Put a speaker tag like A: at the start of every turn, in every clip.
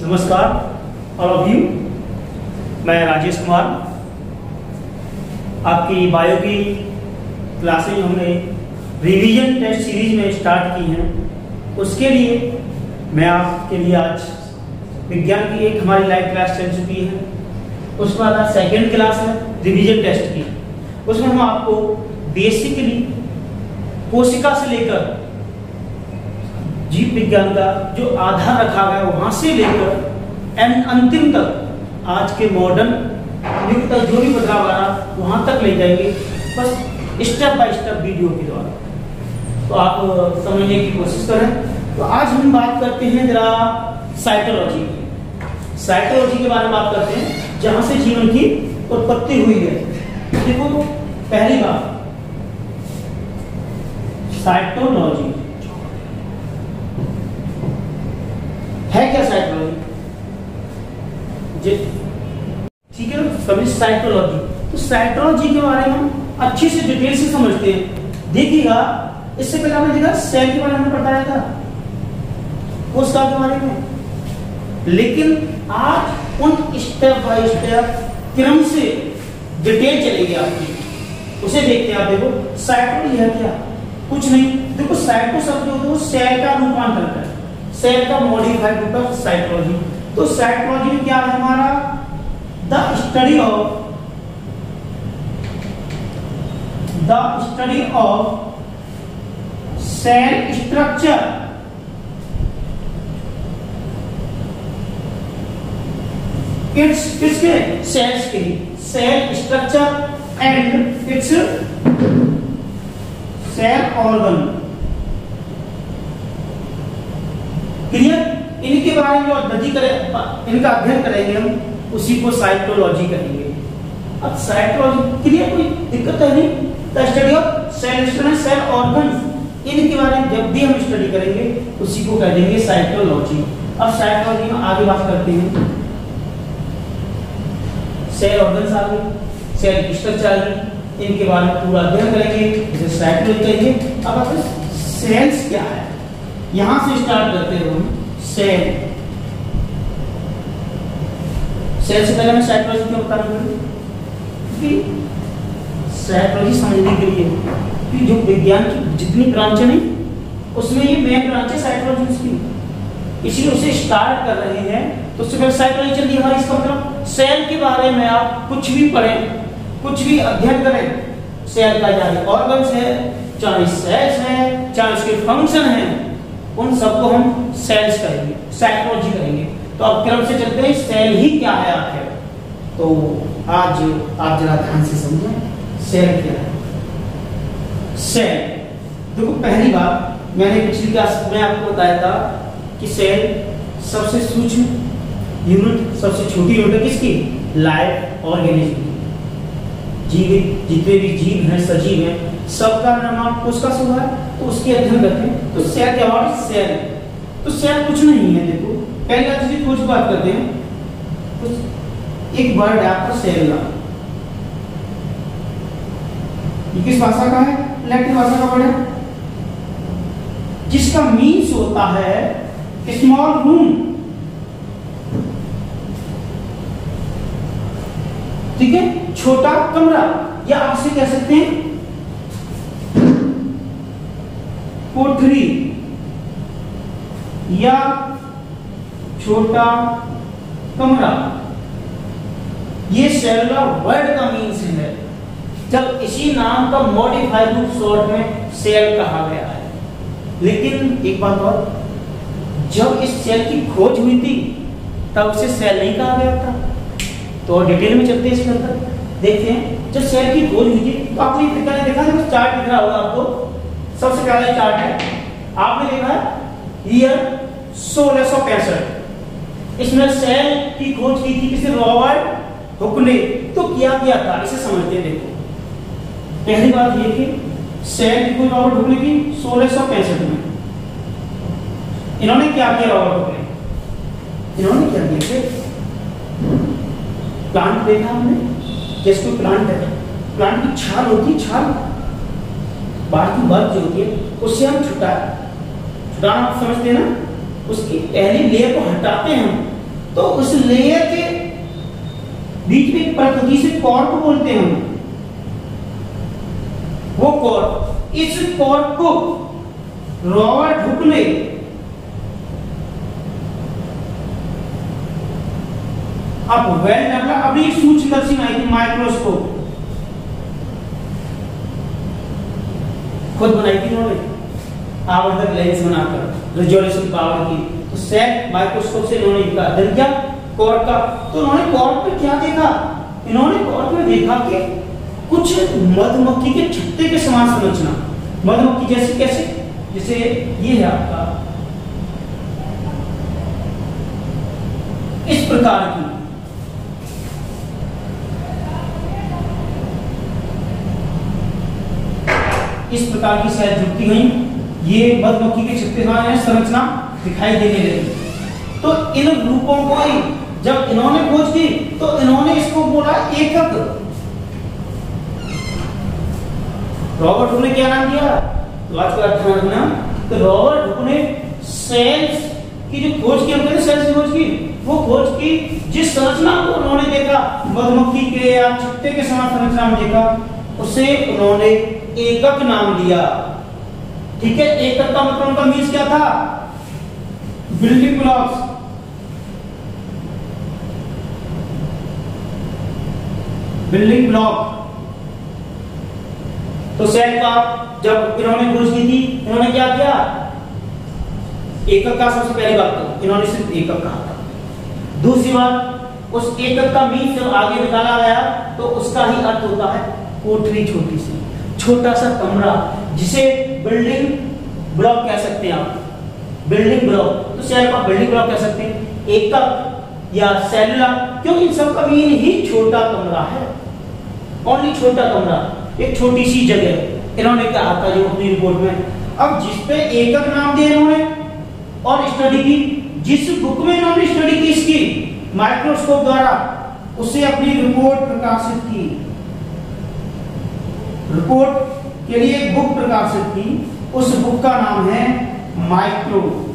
A: नमस्कार all of you. मैं राजेश कुमार। आपकी बायो की क्लासेज हमने रिवीजन टेस्ट सीरीज में स्टार्ट की हैं। उसके लिए मैं आपके लिए आज विज्ञान की एक हमारी लाइव क्लास चल चुकी है। उसके बाद आज सेकेंड क्लास है रिवीजन टेस्ट की। उसमें हम आपको बेसिकली कोशिका से लेकर जीव विज्ञान का जो आधार रखा गया वहां से लेकर अंतिम तक आज के मॉडर्न युग तक जो भी बदलाव आ रहा वहां तक ले जाएंगे, बस स्टेप बाय स्टेप वीडियो के द्वारा। तो आप समझने की कोशिश करें। तो आज हम बात करते हैं जरा साइटोलॉजी की। साइटोलॉजी के बारे में बात करते हैं, जहां से जीवन की उत्पत्ति हुई है। देखो पहली बात साइटोलॉजी है क्या? साइटोलॉजी ठीक है, समझ साइटोलॉजी। तो साइटोलॉजी के बारे में हम अच्छे से डिटेल से समझते हैं। देखिएगा, इससे पहले हमने देखा सेल के बारे में बताया था, कोशिका के बारे में, लेकिन आज उन स्टेप बाय स्टेप क्रम से डिटेल चलेगी आपकी, उसे देखते हैं। आप देखो साइटोलॉजी है क्या? कुछ नहीं। देखो साइटो शब्द जो होता है सेल का रूपांतर है, सेल का मॉडिफाइड रूप है साइटोलॉजी। तो साइटोलॉजी में क्या है हमारा? The study of cell structure किसके? सेल्स के। Cell structure and its cell organ. Clear? इनके बारे में जो इनका अध्ययन करेंगे हम, उसी को साइटोलॉजी कहेंगे। अब साइटोलॉजी क्लियर, कोई दिक्कत है नहीं? The study of cell structure, cell organs, इनके बारे में जब भी हम स्टडी करेंगे उसी को कह देंगे साइटोलॉजी। अब साइटोलॉजी में आगे बात करते हैं। सेल ऑर्गन्स आ गए, सेल स्ट्रक्चर आ गई, इनके बारे में पूरा अध्ययन करेंगे, इसे साइटोलॉजी कहेंगे। अब आप सेल्स क्या है, यहां से स्टार्ट करते हैं हम। सेल से पहले मैं साइटोलॉजी क्यों बता रहा हूं? कि साइटोलॉजी समझने के लिए कि जो विज्ञान की जितनी ब्रांचें नहीं, उसमें ये मेन ब्रांच है साइटोलॉजी की, इसलिए उसे स्टार्ट कर रहे हैं। तो उससे पहले साइटोलॉजी चल रही है हमारी। इसका मतलब सेल के बारे में आप कुछ भी पढ़ें, कुछ भी अध्ययन करें, सेल का चाहे ऑर्गन्स है, चाहे सेल्स है, चाहे उसके फंक्शन है, उन सबको हम सेल्स कहेंगे, साइटोलॉजी कहेंगे। तो अब क्रम से चलते हैं, सेल ही क्या है आखिर। तो आज आप जरा ध्यान से समझें, सेल क्या है। सेल देखो, पहली बात मैंने पिछली क्लास में आपको बताया था कि सेल सबसे सूक्ष्म यूनिट, सबसे छोटी यूनिट किसकी? Life organism. जीवित जितने भी जीव हैं, सजीव हैं, सबका निर्माण कोशिका से हुआ है, तो उसके अध्ययन करते हैं। तो सेल क्या है? सेल तो सेल कुछ नहीं है। देखो पहले आप खोज बात करते हैं, तो एक वर्ड है आपका सेल का। ये किस भाषा का है? लैटिन भाषा का वर्ड है, जिसका मीन्स होता है स्मॉल रूम। ठीक है, छोटा कमरा, या आप इसे कह सकते हैं कोठरी या छोटा कमरा। ये सेलुलर वर्ड का मीन्स है, जब इसी नाम का मॉडिफाइड रूप शॉर्ट में सेल कहा गया है। लेकिन एक बात और, जब इस सेल की खोज हुई थी तब उसे सेल नहीं कहा गया था। तो डिटेल में चलते हैं, इसके अंदर देखते हैं। जब सेल की खोज हुई थी तो आपने देखा है, चार्ट दिख रहा होगा आपको। सबसे पहला चार्ट है, आपने देखा है ईयर 1665। इसमें सेल की खोज की थी किसी रॉबर्ट हुक ने। तो क्या किया था, इसे समझते हैं। देखो पहली बात ये कि सेल की खोज रॉबर्ट हुक ने की 1665 में। इन्होंने क्या किया? रॉबर्ट हुक ने इन्होंने क्या किया? प्लांट देखा हमने, जैसे कोई प्लांट है, प्लांट की छाल होती है, छाल बाहर की बर्फ जो होती है उससे हम छुटाना आप समझते हैं ना, उसकी पहली लेयर को हटाते हैं हम, तो उस लेयर के बीच में परत होती है, इसे कोर को बोलते हैं हम। वो कोर, इस कोर को रॉबर्ट हुक ने अब वेल डेवलप, अभी सूक्ष्म मशीन आई थी माइक्रोस्कोप, खुद बनाई थी उन्होंने, आवर्धक लेंस बनाकर रेजोल्यूशन पावर की। तो सेल माइक्रोस्कोप से इन्होंने इनका अध्ययन किया कोर का। तो इन्होंने कोर पे क्या देखा, इन्होंने कोर पे देखा कि कुछ मधुमक्खी के छत्ते के समान संरचना, मधुमक्खी जैसे कैसे, जैसे ये है आपका इस प्रकार की, इस प्रकार की सेल जुड़ती गई, ये मधुमक्खी के छत्ते में संरचना दिखाई देने लगी। तो इन रूपों को ही जब इन्होंने खोज की तो इन्होंने इसको बोला एकक। रॉबर्ट हुक ने क्या नाम दिया, तो आज का ध्यान रखना, तो रॉबर्ट हुक ने सेल्स की जो खोज की, हमने सेल्स की खोज की, वो खोज की जिस संरचना को उन्होंने देखा मधुमक्खी के या छत्ते के समान संरचना में देखा, उसे उन्होंने एकक नाम दिया। ठीक है, एकक का मतलब उनका मीन्स क्या था, बिल्डिंग ब्लॉक्स। Building block. तो सेल का जब इन्होंने खोज की थी, इन्होंने क्या किया, एकक का सबसे पहली बात तो इन्होंने सिर्फ एकक कहा था। दूसरी बात, उस एकक का मीन्स जब आगे निकाला गया तो उसका ही अर्थ होता है कोठरी, छोटी सी, छोटा सा कमरा, जिसे बिल्डिंग ब्लॉक कह सकते हैं आप, बिल्डिंग ब्लॉक। तो सेल का बिल्डिंग ब्लॉक कह सकते हैं, एकक या सेलुलर, क्योंकि इन सब का मीन ही छोटा कमरा है, ओनली छोटा कमरा, एक छोटी सी जगह इन्होंने कहा था जो अपनी रिपोर्ट में। अब जिस पे एकक नाम दिया इन्होंने और स्टडी की, जिस बुक में इन्होंने स्टडी की इसकी माइक्रोस्कोप द्वारा, उसे अपनी रिपोर्ट प्रकाशित की, रिपोर्ट के लिए एक बुक प्रकाशित की, उस बुक का नाम है माइक्रोग्राफिया।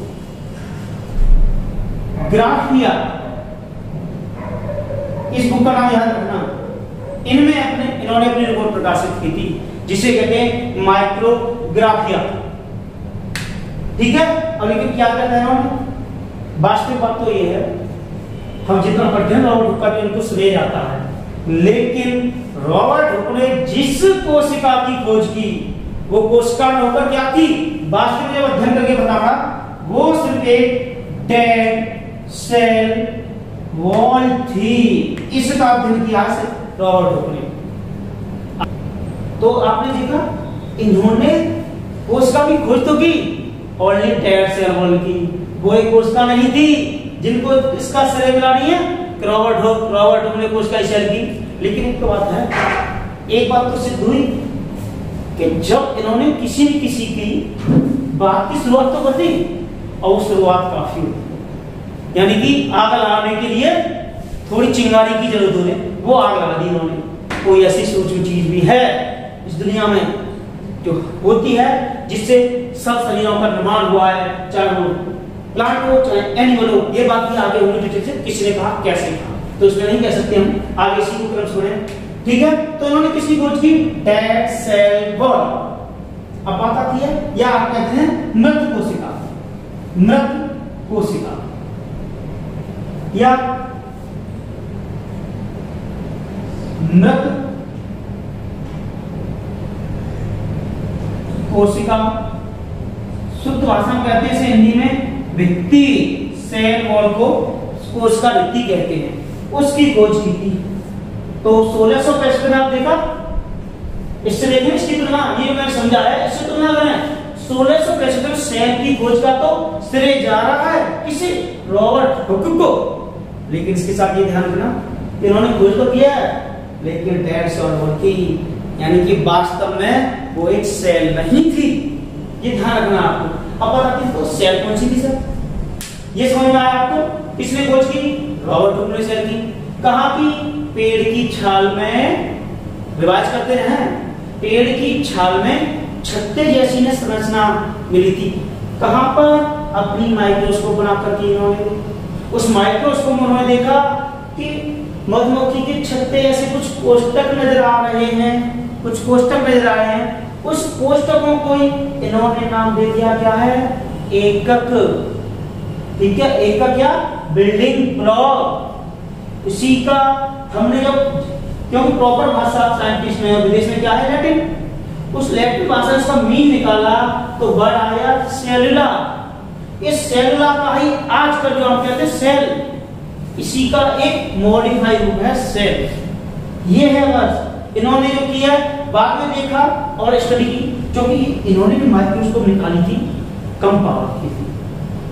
A: इस बुक का नाम याद रखना। इन्होंने अपनी रिपोर्ट प्रकाशित की थी जिसे कहते हैं माइक्रोग्राफिया। ठीक है, अब लेकिन क्या कहते हैं इन्होंने, वास्तविक बात तो ये है, हम जितना पढ़ते हैं रॉबर्ट हुक का भी उनको श्रेय जाता है, लेकिन रॉबर्ट हुक ने जिस कोशिका की खोज की, वो कोशिका में होकर क्या थी, वास्तविक जब अध्ययन करके बताऊंगा, वो सिर्फ एक डेड सेल वॉल थी। इसका अध्ययन किया है रॉबर्ट हुक ने। तो आपने देखा इन्होंने कोशिका की खोज तो की, ओनली डेड सेल वॉल की, वो एक कोशिका नहीं थी जिनको इसका श्रेय मिला नहीं है रॉबर्ट हुक ने कोशिका सेल की। लेकिन एक तो बात है, एक बात तो सिद्ध हुई कि जब इन्होंने किसी न किसी की बात की शुरुआत तो कर दी, और वो शुरुआत काफी होती, यानी कि आग लगाने के लिए थोड़ी चिंगारी की जरूरत होती, वो आग लगा दी इन्होंने। कोई ऐसी सूक्ष्म चीज भी है इस दुनिया में जो होती है जिससे सब शरीरों का निर्माण हुआ है, चाहे वो प्लांट हो चाहे एनिमल हो। ये बात भी आगे होनी डिटेल से किसने कहा, कैसे कहा, तो इसमें नहीं कह सकते हम, आगे इसी को क्रम सुने। ठीक है, तो इन्होंने किसकी खोज की, डेड सेल वॉल। अब बात आती है, या आप कहते हैं मृत कोशिका, मृत कोशिका या मृत कोशिका, शुद्ध भाषा में कहते हैं इसे हिंदी में भित्ति, सेल वॉल को कोशिका भित्ति कहते हैं, उसकी खोज की थी। तो 1665 में आप देखा, इससे देखें इसकी तुलना, ये मैंने समझा है, इससे तुलना करें 1665 में सेल की खोज का तो श्रेय जा रहा है किसे, रॉबर्ट हुक को। लेकिन इसके साथ ये ध्यान रखना, इन्होंने खोज तो किया है लेकिन डेड सेल वॉल की, यानी कि वास्तव में वो एक सेल नहीं थी, ये ध्यान रखना आपको। अब बताती है तो सेल कौन सी थी सर, ये समझ में आया आपको, किसने खोज की, रॉबर्ट हुक ने सेल की। कहाँ की, पेड़ की छाल में, रिवाइज करते हैं, पेड़ की छाल में छत्ते जैसी ने संरचना मिली थी। कहां पर, अपनी माइक्रोस्कोप बनाकर की इन्होंने, उस माइक्रोस्कोप में उन्होंने देखा कि मधुमक्खी के छत्ते ऐसे कुछ कोष्ठक नजर आ रहे हैं, कुछ कोष्ठक नजर आ रहे हैं। उस कोष्ठकों को इन्होंने नाम दे दिया क्या है, एकक। ठीक है, एकक या बिल्डिंग ब्लॉक। उसी का हमने जब, क्योंकि प्रॉपर भाषा साइंटिस्ट में विदेश में क्या है, लैटिन, उस लैटिन भाषा का मीन निकाला तो वर्ड आया सेलुला। इस सेलुला का ही आजकल जो हम कहते हैं सेल, इसी का एक मॉडिफाइड रूप है सेल। ये है बस इन्होंने जो किया बाद में देखा और स्टडी की, क्योंकि इन्होंने भी माइक्रोस्कोप निकाली थी कम पावर की थी,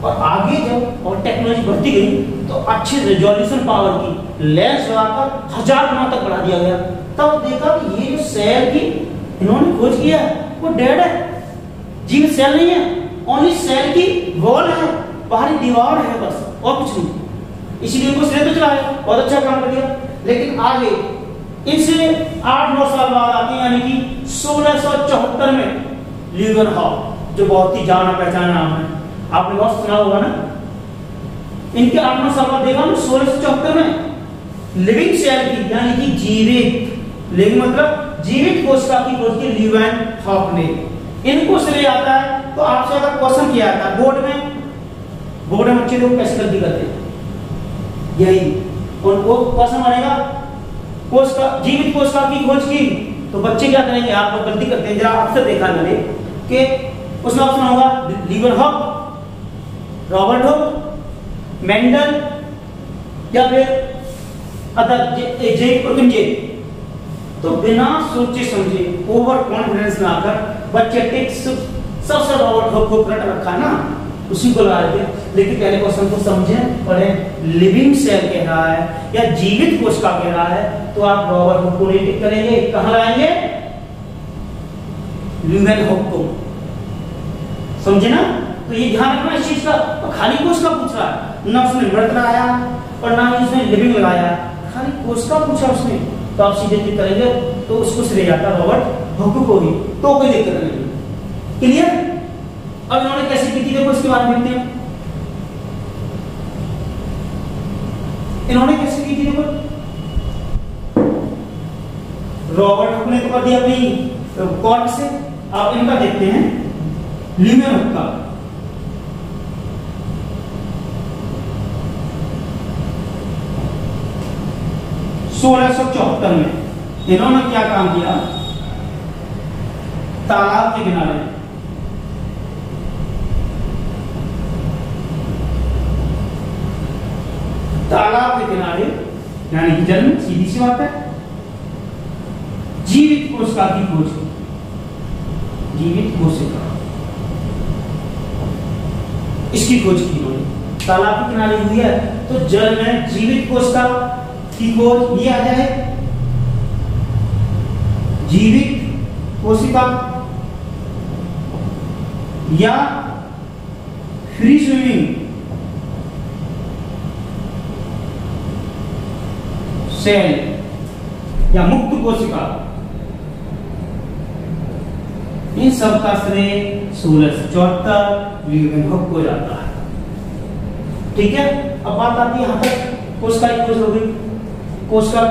A: और आगे जब और टेक्नोलॉजी बढ़ती गई तो अच्छी रेजोल्यूशन पावर की लेंस लगाकर 1000 गुना तक बढ़ा दिया गया। तब देखा कि ये जो सेल की इन्होंने खोज किया वो डेड है, जीवित सेल नहीं है, ओनली सेल की वॉल है, बाहरी दीवार है बस, और कुछ नहीं। इसीलिए उनको श्रेय तो चलाया, बहुत अच्छा काम कर दिया। लेकिन आगे इनसे 8-9 साल बाद आते हैं, यानी कि 1674 में ल्यूवेनहॉफ, जो बहुत ही जाना पहचाना नाम है, आपने बहुत सुना होगा ना। इनके 8-9 साल बाद देखा ना 1674 में लिविंग सेल की, यानी कि जीवित, लिविंग मतलब जीवित कोशिका की खोज की ल्यूवेनहॉफ ने। इनको श्रेय आता है। तो आपसे अगर क्वेश्चन किया था बोर्ड में बच्चे लोग कैसे गलती करते हैं, यही उनको क्वेश्चन बनेगा, कोशिका, जीवित कोशिका की खोज की, तो बच्चे क्या करेंगे, आप लोग गलती करते हैं, जरा अक्सर देखा मैंने कि उसमें ऑप्शन होगा ल्यूवेनहॉफ, रॉबर्ट हुक, मेंडल या फिर अदर जे पुरकिंजे। तो बिना सोचे समझे ओवर कॉन्फिडेंस में आकर बच्चे टिक्स सबसे रॉबर्ट हुक को रट रखा ना, उसी को लगा देते। लेकिन पहले क्वेश्चन को समझें, पढ़ें, लिविंग सेल कह रहा है या जीवित कोशिका कह रहा है, तो आप रॉबर्ट हुक को नहीं टिक करेंगे, कहां लगाएंगे, ल्यूवेनहॉफ को। समझे ना। तो ये ध्यान रखना इस चीज का। तो खाली कोशिका पूछ रहा है ना, उसने मृत लगाया और ना ही उसने लिविंग लगाया, खाली कोशिका पूछा उसने, तो आप सीधे टिक करेंगे, तो उसको श्रेय जाता रॉबर्ट हुक को ही, तो कोई दिक्कत नहीं। क्लियर। अब इन्होंने कैसे की थी देखो, इसके बारे में देखते हैं। इन्होंने कैसे की थी देखो, रॉबर्ट हुक ने तो कर दिया अपनी कॉर्क से। अब इनका देखते हैं ल्यूवेनहॉफ का। में इन्होंने क्या काम किया, तालाब के किनारे यानी कि जन्म, सीधी सी बात है, जीवित कोशिका की खोज, जीवित कोशिका इसकी खोज की उन्होंने, तालाब के किनारे हुई है, तो जल में जीवित कोशिका की खोज, ये आ जाए जीवित कोशिका या फ्री स्विमिंग सेल या मुक्त कोशिका, इन सब का श्रेय 1674 ल्यूवेनहॉफ को जाता है। ठीक है। अब बात आती है यहां तक कोशिका की खोज हो गई, कोशिका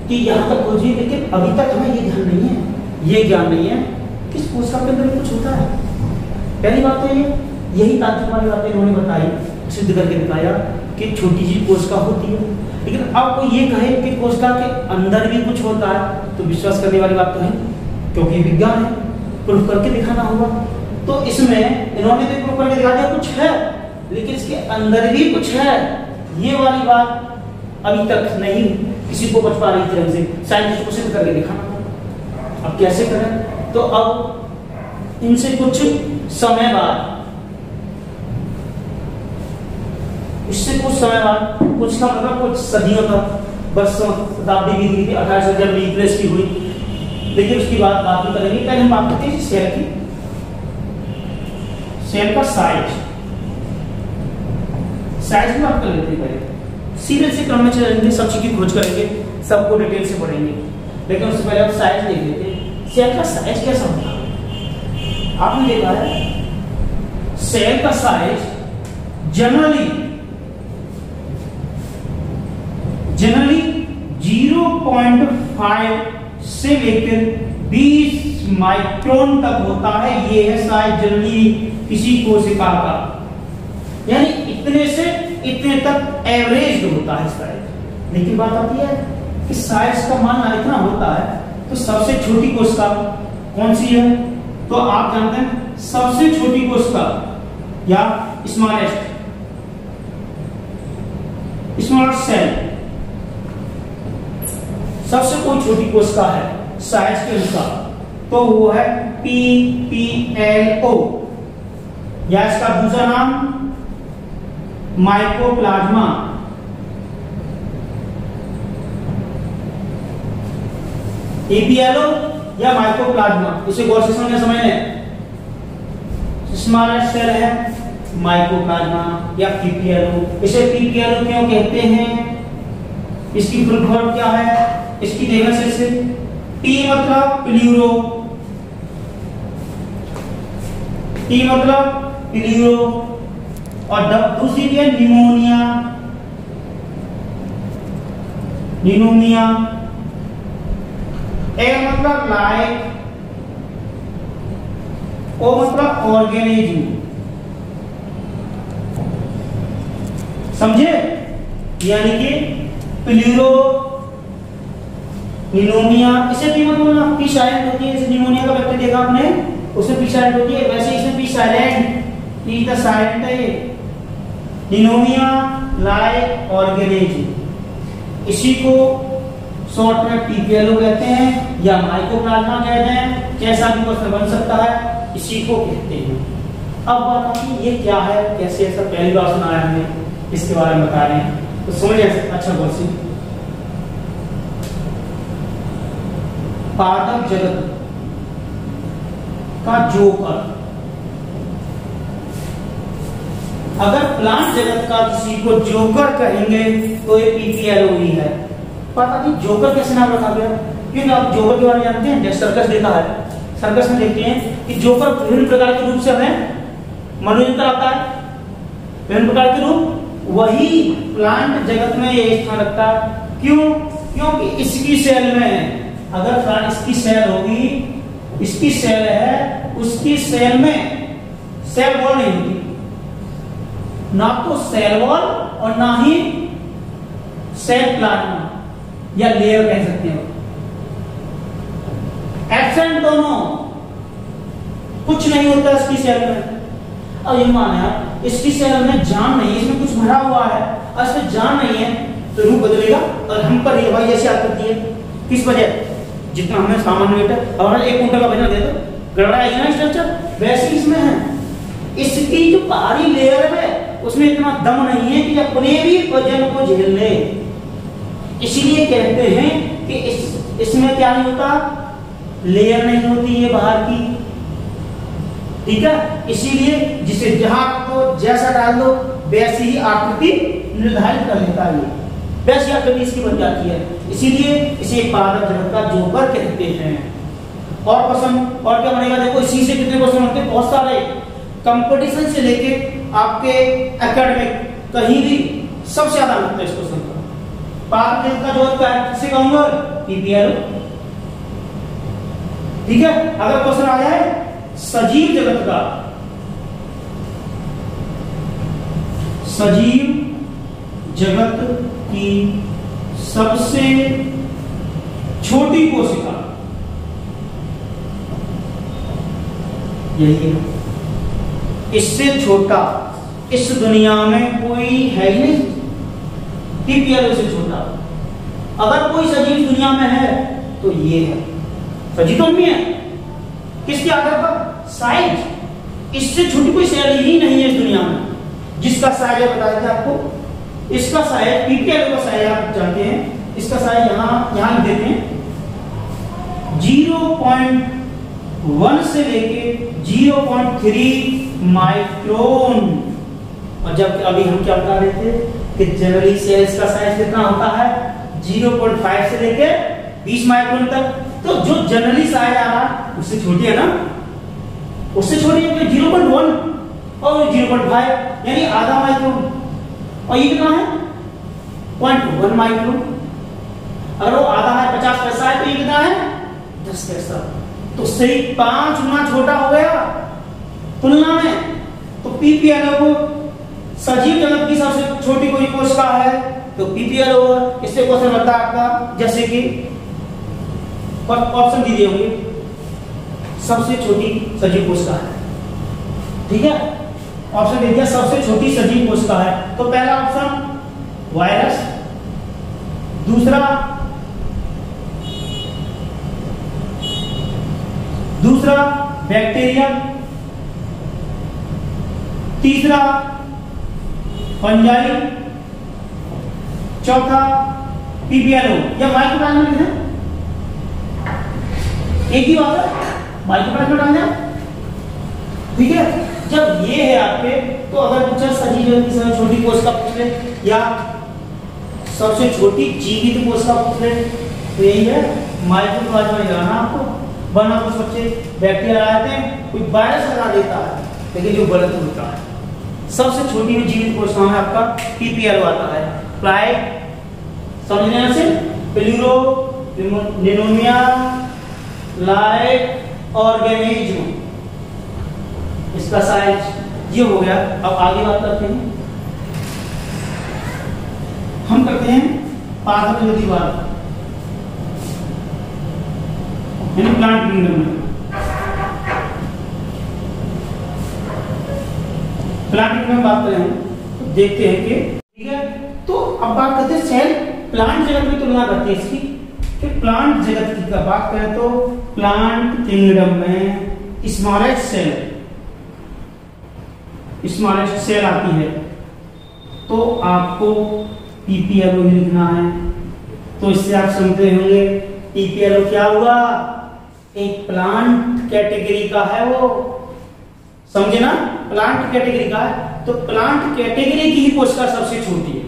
A: की यहां तक खोजी, लेकिन अभी तक हमें ये ध्यान नहीं है, ये ज्ञान नहीं है कि इस कोशिका के अंदर कुछ होता है। पहली बात तो ये, यही तात्विक वाली बातें इन्होंने बताई, सिद्ध करके दिखाया कि छोटी सी कोशिका होती है। लेकिन अब कोई ये कहे कि कोशिका के अंदर भी कुछ होता है, तो विश्वास करने वाली बात तो है, क्योंकि विज्ञान है, प्रूफ करके दिखाना होगा। तो इसमें इन्होंने भी प्रूफ करके दिखा दिया कुछ है, लेकिन इसके अंदर भी कुछ है, ये वाली बात अभी तक नहीं किसी को बच पा रही थी हमसे, साइंटिस्ट को सिद्ध करके दिखाना। अब कैसे करें, तो अब इनसे कुछ समय बाद, इससे कुछ समय बाद, कुछ का मतलब कुछ सदियों तक, बस शताब्दी बीत गई थी, 1800 जब न्यूक्लियस की हुई, लेकिन उसकी बात नहीं करेंगे। पहले हम बात करते हैं सेल की, सेल का साइज की बात कर लेते हैं। पहले सीरियल से क्रम में चलेंगे, सब चीज की खोज करेंगे, सबको डिटेल से पढ़ेंगे, लेकिन उससे पहले आप साइज देख लेते हैं। सेल का साइज कैसा होता है, आपने देखा है सेल का साइज जनरली 0.5 से लेकर 20 माइक्रोन तक होता है। ये है साइज जनरली किसी कोशिका का, यानी इतने से इतने तक एवरेज होता है साइज। लेकिन बात आती है कि साइज का मान इतना होता है तो सबसे छोटी कोशिका कौन सी है? तो आप जानते हैं सबसे छोटी कोशिका या स्मॉलेस्ट सेल, सबसे कोई छोटी कोशिका है साइज के अनुसार तो वो है PPLO, या इसका दूसरा नाम माइकोप्लाज्मा। PPLO या माइकोप्लाज्मा, इसे गौर से समझ लें। स्मॉलेस्ट सेल है माइकोप्लाज्मा या PPLO। इसे PPLO क्यों कहते हैं? इसकी फुल फॉर्म क्या है? इसकी देखने से P मतलब प्लूरो, P मतलब प्लूरो, और दूसरी है निमोनिया, निमोनिया। A मतलब लाइक, O मतलब ऑर्गेनिज्म। समझे? यानी कि प्लूरो, निमोनिया, इसे भी मत बोलना पी साइलेंट होती है। जैसे निमोनिया का बैक्टीरिया देखा आपने, उसमें पी साइलेंट होती है, वैसे इसमें P silent, P the silent है ये। निमोनिया लाइक ऑर्गेनिज्म, इसी को शॉर्ट में PPLO कहते हैं या माइकोप्लाज्मा कहते हैं, जैसा भी क्वेश्चन बन सकता है, इसी को कहते हैं। अब बात आती है ये क्या है, कैसे, ऐसा पहली बार सुना है हमने, इसके बारे में बता रहे हैं तो समझ अच्छा क्वेश्चन। पादप जगत का जोकर, अगर प्लांट जगत का किसी को जोकर कहेंगे तो ये PPLO ही है। पता नहीं जोकर कैसे नाम रखा गया, क्योंकि आप जोकर के बारे में जानते हैं, सर्कस देखा है, सर्कस में देखते हैं कि जोकर विभिन्न प्रकार के रूप से हमें मनोरंजन कराता है, विभिन्न प्रकार के रूप। वही प्लांट जगत में ये स्थान रखता है। क्यों? क्योंकि इसकी सेल में, अगर प्लांट इसकी सेल होगी, इसकी सेल है, उसकी सेल में सेल वॉल नहीं होती, ना तो सेल वॉल और ना ही सेल प्लाज्मा या लेयर कह सकते हो, एब्सेंट दोनों, कुछ नहीं होता इसकी सेल में। अब ये माना इसकी सेल में जान नहीं है, इसमें कुछ भरा हुआ है और इसमें जान नहीं है तो रूप बदलेगा और हम पर ये भाई ऐसी आती है। किस वजह? जितना हमें सामान्य वेट है, अगर 1 कुंटल का वजन दे दो गड़बड़ाएगा ना स्ट्रक्चर, वैसे इसमें है। इसकी जो बाहरी लेयर है उसमें इतना दम नहीं है कि अपने भी वजन को झेल ले, इसीलिए कहते हैं कि इसमें क्या नहीं होता, लेयर नहीं होती है बाहर की, ठीक है। इसीलिए जिसे जहां तो जैसा डाल दो वैसी ही आकृति निर्धारित कर लेता है, वैसी आकृति इसकी बन जाती है, इसीलिए इसे पादप जगत का जोकर कहते हैं। और क्वेश्चन और क्या बनेगा, देखो इसी से कितने क्वेश्चन होते हैं, बहुत सारे, कंपटीशन से लेके आपके एकेडमिक कहीं भी सबसे ज्यादा होता है इस क्वेश्चन का। पादप जगत का जोकर किसे कहूंगा? PPLO, ठीक है। अगर क्वेश्चन आ जाए सजीव जगत का, सजीव जगत की सबसे छोटी कोशिका, यही है, इससे छोटा इस दुनिया में कोई है ही नहीं, PPLO से छोटा। अगर कोई सजीव दुनिया में है तो ये है, सजीव तो नहीं है, किसके आधार पर? साइज, इससे छोटी कोई सेल ही नहीं है इस दुनिया में, जिसका साइज बताया था आपको। इसका साइज, PPLO का साइज आप जानते हैं, इसका साइज यहां लिख देते हैं, 0.1 से लेके 0.3 माइक्रोन। और जब अभी हम क्या बता रहे थे कि जनरली सेल्स का साइज कितना होता है, 0.5 से लेके 20 माइक्रोन तक। तो जो जनरली साइज आ रहा उससे छोटी है ना, उससे छोटी है 0.1 और 0.5, यानी आधा माइक्रोन। और ये कितना है? 0.1 माइक्रोन। अगर वो आधा है 50 पैसा है तो ये कितना है 10 पैसा। तो सही 5 गुना छोटा हो गया तुलना में। तो पीपीएल को सजीव जगत की सबसे छोटी कोई कोशिका है तो पीपीएल होगा। इससे क्वेश्चन बनता है आपका, जैसे कि ऑप्शन दिए होंगे, सबसे छोटी सजीव कोशिका है, ठीक है, ऑप्शन दे दिया सबसे छोटी सजीव कोशिका है। तो पहला ऑप्शन वायरस, दूसरा बैक्टीरिया, तीसरा फंजाई, चौथा पीपीएलओ या माइक्रोऑर्गेनिज्म है, एक ही बात है, माइक्रोऑर्गेनिज्म, ठीक है। जब ये है आपके, तो अगर पूछा सजीव जगत की सबसे छोटी कोशिका पूछ ले या सबसे छोटी जीवित कोशिका पूछ ले तो यही है माइक्रोप्लाज्मा लगाना आपको, वरना कुछ बच्चे बैक्टीरिया लगाते हैं, कोई वायरस लगा देता है, लेकिन जो गलत होता है। सबसे छोटी में जीवित कोशिका में आपका पीपीएल आता है। प्लाइड समझने से प्लूरो निमोनिया लाइट ऑर्गेनिज्म, इसका साइज ये हो गया। अब आगे बात करते हैं, हम करते हैं पाथोलॉजी की बात, प्लांट किंगडम में। प्लांट किंगडम में बात करें तो देखते हैं कि, ठीक है, तो अब बात करते हैं सेल प्लांट जगत में तुलना करते हैं इसकी, कि प्लांट जगत की बात करें तो प्लांट किंगडम में स्मॉलेस्ट सेल आती है, तो आपको पीपीएलओ लिखना है। तो इससे आप समझते होंगे पीपीएलओ क्या हुआ, एक प्लांट कैटेगरी का है, वो समझे ना, प्लांट कैटेगरी का है। तो प्लांट कैटेगरी की ही कोशिका सबसे छोटी है,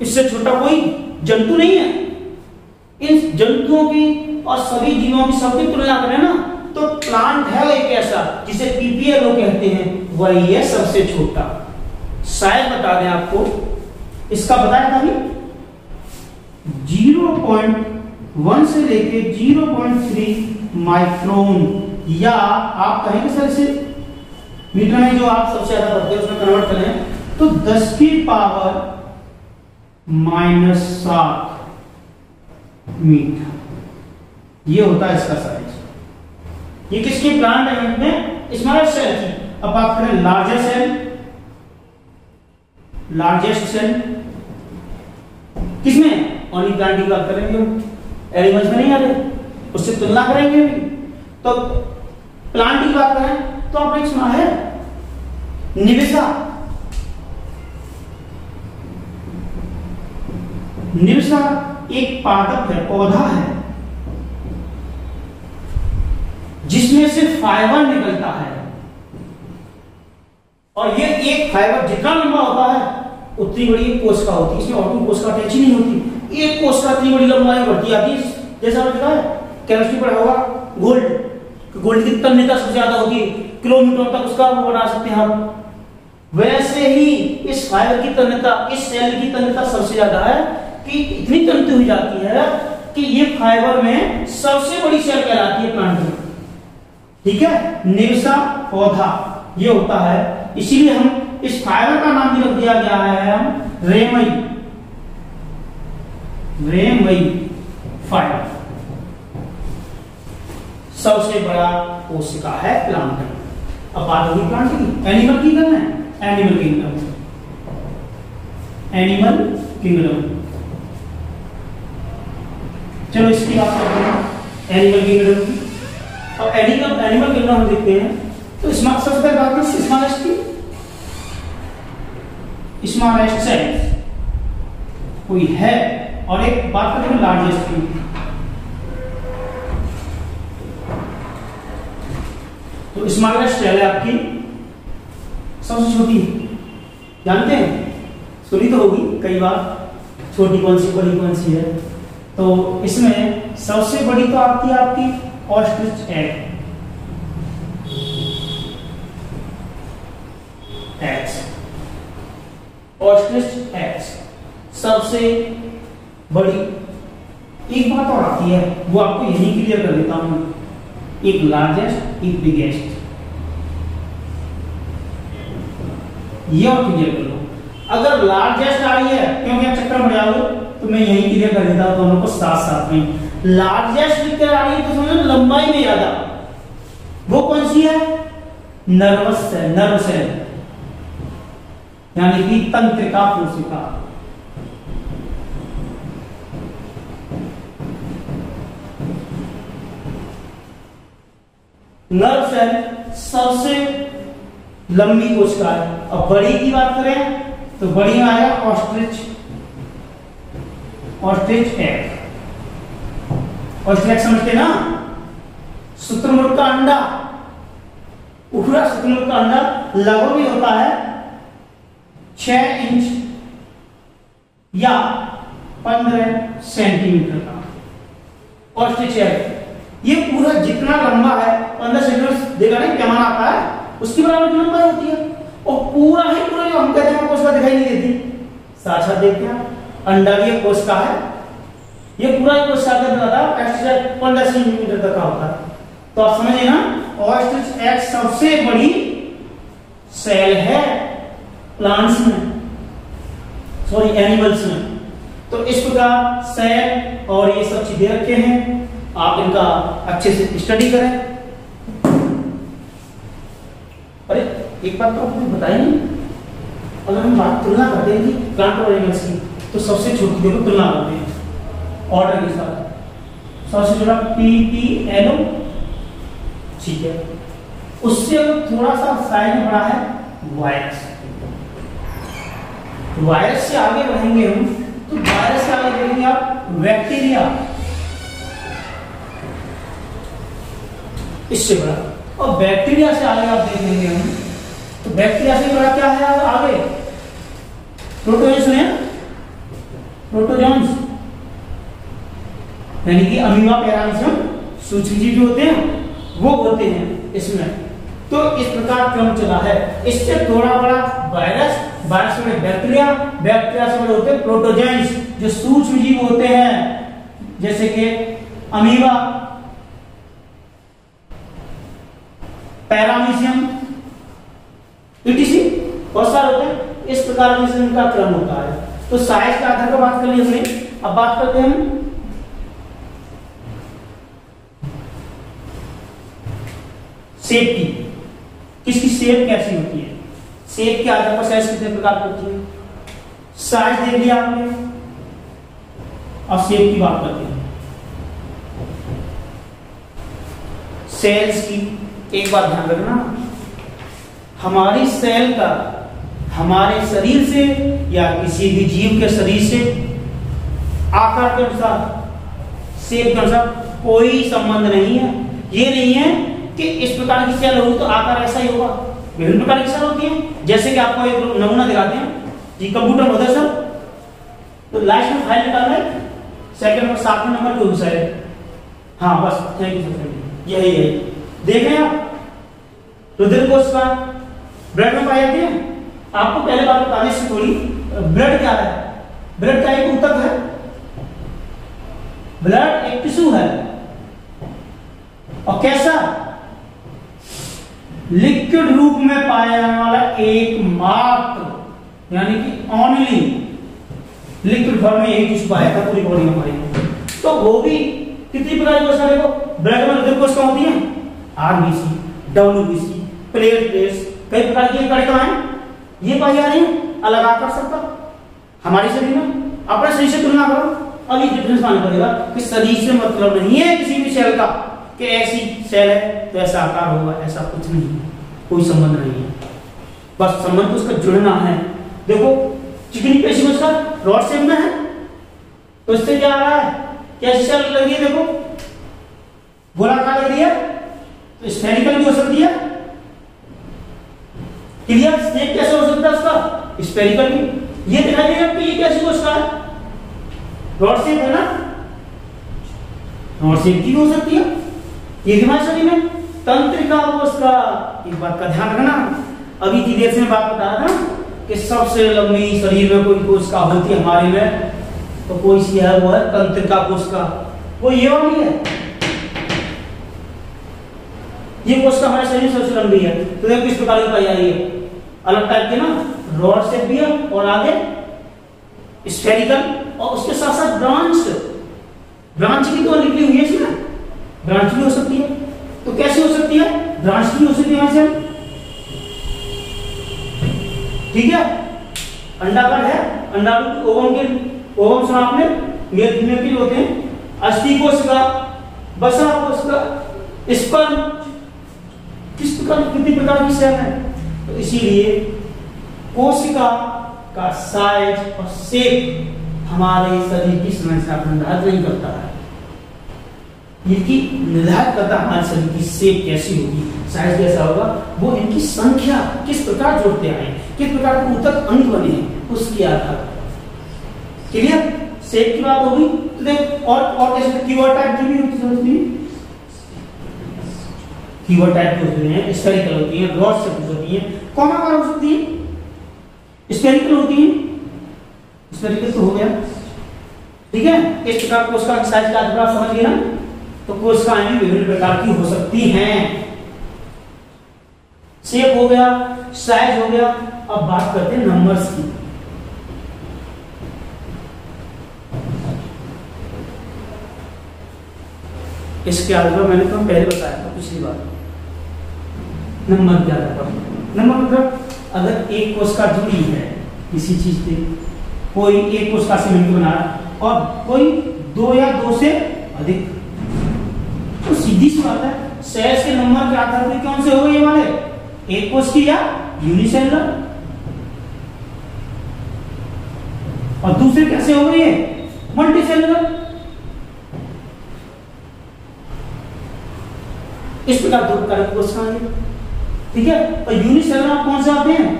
A: इससे छोटा कोई जंतु नहीं है। इन जंतुओं की और सभी जीवों की सबकी तुलना करें ना, तो प्लांट है एक ऐसा जिसे पीपीएलओ कहते हैं, वही है सबसे छोटा। शायद बता दें आपको, इसका बताया था अभी 0.1 से लेके 0.3 माइक्रोन, या आप कहेंगे सर इसे मीटर में जो आप सबसे ज्यादा पढ़ते हैं उसमें कन्वर्ट करें तो 10 की पावर -7 मीटर, ये होता है इसका साइज। ये किसकी प्लांट एलिमेंट में स्मॉलेस्ट सेल की। अब बात करें लार्जेस्ट सेल किसमें, ओनली प्लांट की बात करेंगे, एनिमल्स में नहीं आ रहे, उससे तुलना करेंगे। तो प्लांट की बात करें तो आपने सुना है निविसा, निविसा एक पादप है, पौधा है, जिसमें से फाइबर निकलता है, और ये एक फाइबर जितना लंबा होता है उतनी बड़ी एक कोशिका होती है, इसमें और कोई कोशिका अटैच ही नहीं होती। एक कोशिका इतनी बड़ी लंबाई बढ़ती आती है, जैसा आपने देखा है केमिस्ट्री पढ़ा होगा, गोल्ड की तन्यता सबसे ज्यादा होती है, किलोमीटर तक उसका वो बना सकते हैं हम। वैसे ही इस फाइबर की तन्यता, इस सेल की तन्यता सबसे ज्यादा है कि इतनी तन्यता हो जाती है कि ये फाइबर में सबसे बड़ी सेल कहलाती है प्लांट में, ठीक है। निविसा पौधा ये होता है, इसीलिए हम इस फाइबर का नाम भी रख दिया गया है हम रेमई फाइबर। सबसे बड़ा कोशिका है प्लांट। अब बात होगी प्लांट की, एनिमल किंगडम है, एनिमल किंगडम। चलो इसकी बात करते हैं एनिमल किंगडम की। अब एनिमल किंगडम हम देखते हैं तो सबसे पहले बात करें स्मॉलेस्ट की, स्मॉलेस्ट सेल कोई है, और एक बात करें लार्जेस्ट की। तो स्मॉलेस्ट सेल है आपकी सबसे छोटी, जानते हैं, सुनी तो होगी कई बार, छोटी कौन सी बड़ी कौन सी है। तो इसमें सबसे बड़ी तो आती है आपकी ऑस्ट्रिच एग, ऑस्ट्रिच एग्स सबसे बड़ी एक बात और आती है, वो आपको यही क्लियर कर देता हूं, एक लार्जेस्ट एक बिगेस्ट, ये और क्लियर कर लो। अगर लार्जेस्ट आ रही है, क्योंकि आप चक्कर में जाओगे, तो मैं यही क्लियर कर देता हूं दोनों को साथ साथ में। लार्जेस्ट लिखकर आ रही है तो समझो लंबाई में ज्यादा, वो कौन सी है? नर्वस सेल, नर्व सेल, यानी कि तंत्रिका कोशिका। नर्व सेल सबसे लंबी कोशिका है। अब बड़ी की बात करें तो बड़ी में आया ऑस्ट्रिच, ऑस्ट्रिच एग, ऑस्ट्रिच समझते ना, शुतुरमुर्ग का अंडा, उखड़ा शुतुरमुर्ग का अंडा लगभग भी होता है 6 इंच या 15 सेंटीमीटर का ऑस्ट्रिच एग। ये पूरा जितना लंबा है 15 सेंटीमीटर देखा नहीं पैमाना आता है, उसकी बराबर की लंबाई होती है। और पूरा ही पूरा जो हम कहते हैं कोशिका दिखाई नहीं देती, साथ देखते हैं अंडा भी कोशिका है, ये पूरा ही कोशिका का दादा 15 सेंटीमीटर तक का होता है। तो आप समझिए ना, ऑस्ट्रिच एग सबसे बड़ी सेल है प्लांट्स में, सॉरी एनिमल्स में। तो इस प्रकार सेल और ये सब चीजें रखे हैं, आप इनका अच्छे से स्टडी करें। अरे एक बात तो आपने बताई नहीं, अगर हम बात तुलना करते हैं कि प्लांट और एनिमल्स की, तो सबसे छोटी देखो तुलना करते हैं ऑर्डर के साथ। सबसे छोटा PPNO, ठीक है, उससे थोड़ा सा साइज में बड़ा है वायरस। वायरस से आगे बढ़ेंगे हम, तो वायरस से आगे बढ़ेंगे आप बैक्टीरिया, इससे बड़ा। और बैक्टीरिया से आगे आप देखेंगे हम, तो बैक्टीरिया से बड़ा क्या है आगे? प्रोटोजोन्स में, प्रोटोजोन्स यानी कि अमीबा, पैरामीशियम, सूक्ष्मजीव जो होते हैं वो होते हैं इसमें। तो इस प्रकार क्रम चला है। इससे थोड़ा बड़ा वायरस, वायरस में बैक्टीरिया, बैक्टीरिया से बड़े होते हैं प्रोटोजोन्स जो सूक्ष्मजीव होते हैं, जैसे कि अमीबा, पैरामीशियम, ईटीसी बहुत सारे होते हैं। इस प्रकार में इनका क्रम होता है। तो साइज के आधार पर बात कर ली हमने। अब बात करते हैं हम शेप की, किसकी शेप कैसी होती है। शेप के आधार पर साइज कितने प्रकार की होती है। साइज देख लिया आपने, अब शेप की बात करते हैं। सेल्स की एक बात ध्यान रखना, हमारी सेल का हमारे शरीर से या किसी भी जीव के शरीर से आकार के अनुसार, शेप के अनुसार कोई संबंध नहीं है। ये नहीं है कि इस प्रकार की सेल होगी तो आकार ऐसा ही होगा। विभिन्न प्रकार की सेल होती है, जैसे कि आपको एक नमूना दिखाते हैं जी, कंप्यूटर होता है सर, तो लास्ट में फाइल निकालना है, सेकंड में 7वें नंबर पे होता है। हाँ बस, थैंक यू सर, यही है। देखें आप रुधिर कोशिका ब्लड में पाई जाती है। आपको पहले बात बताने से थोड़ी, ब्लड क्या है? ब्लड क्या एक ऊतक है? ब्लड एक टिश्यू है, और कैसा? लिक्विड रूप में पाया जाने वाला एकमात्र, यानी कि ओनली लिक्विड फॉर्म में यही टिश्यू पाया था पूरी बॉडी में हमारी। तो वो भी कितनी प्रकार की कोशिका देखो, ब्लड में रुधिर कोशिका होती है, आरबीसी, डब्ल्यूबीसी, प्लेटलेट्स, कई प्रकार की कणिकाएं ये पाई जा रही है अलग आकार सबका हमारे शरीर में। अपने शरीर से तुलना करो, अब ये डिफरेंस मालूम पड़ेगा कि शरीर से मतलब नहीं है किसी भी सेल का कि ऐसी सेल है तो ऐसा आकार होगा, ऐसा कुछ नहीं है, कोई संबंध नहीं है। बस संबंध तो उसका जुड़ना है। देखो चिकनी पेशी में उसका रॉड शेप में है, तो इससे क्या आ रहा है, कैसी सेल लग रही है? देखो गोलाकार लग रही है, तो स्फेरिकल भी हो सकती है। क्लियर? शेप कैसे हो सकता है उसका? स्फेरिकल भी। ये दिखाई देगा कि ये कैसी कोशिका है, रॉड शेप है ना, रॉड शेप की हो सकती है। ये हमारे शरीर में तंत्रिका कोशिका। एक बात का ध्यान रखना, अभी की देर से मैं बात बता रहा था कि सबसे लंबी शरीर में कोई कोशिका होती है हमारे में तो कोई सी है वो है तंत्रिका कोशिका, वो ये वाली है। ये कोशिका हमारे शरीर से सबसे लंबी है, तो देखो किस प्रकार की पाई जा रही है, अलग टाइप की ना, रॉड शेप भी है और आगे स्फेरिकल, और उसके साथ साथ ब्रांच भी तो निकली हुई है इसमें, ब्रांच भी हो सकती है। तो कैसे हो सकती है, ब्रांच भी हो सकती है वैसे, ठीक है। अंडाकार है, अंडाणु ओवम सुना आपने, मेल फीमेल के होते हैं, अस्थि कोशिका, वसा कोशिका, स्पर्म, किस प्रकार कितनी प्रकार की सेल है। तो इसीलिए कोशिका का साइज और शेप हमारे शरीर की संरचना को निर्धारित नहीं करता है, इनकी निर्धारित करता हमारे शरीर की शेप कैसी होगी, साइज कैसा होगा, वो इनकी संख्या किस प्रकार जोड़ते आए, किस प्रकार के ऊतक अंग बने हैं, उसके आधार पर। क्लियर, शेप की बात होगी। तो देखो और कैसे कीवर्ड टाइप की भी होती है, कीवर्ड टाइप की होती है, स्फेरिकल होती है, रॉड शेप होती है, कॉमाकार हो सकती है, स्फेरिकल होती है, स्फेरिकल तो हो गया, ठीक है। इस प्रकार कोशिका की साइज का आधार समझ गए ना। तो कोशिकाएं भी विभिन्न प्रकार की हो सकती हैं, शेप हो गया, साइज हो गया। अब बात करते हैं नंबर्स की। इसके आधार पर मैंने तुम्हें पहले बताया था पिछली बार, नंबर क्या था, नंबर मतलब अगर एक कोशिका जुड़ी है किसी चीज से, कोई एक कोशिका से मिलकर बना रहा और कोई दो या दो से अधिक, तो सीधी सी बात है सेल्स के नंबर के आधार पर कौन से हो गए ये वाले, एक कोशिकीय या यूनिसेलुलर, और दूसरे कैसे हो गए ये मल्टीसेलुलर। इस प्रकार दो प्रकार की कोशिकाएं, ठीक है। और यूनिसेलुलर कौन से आते हैं,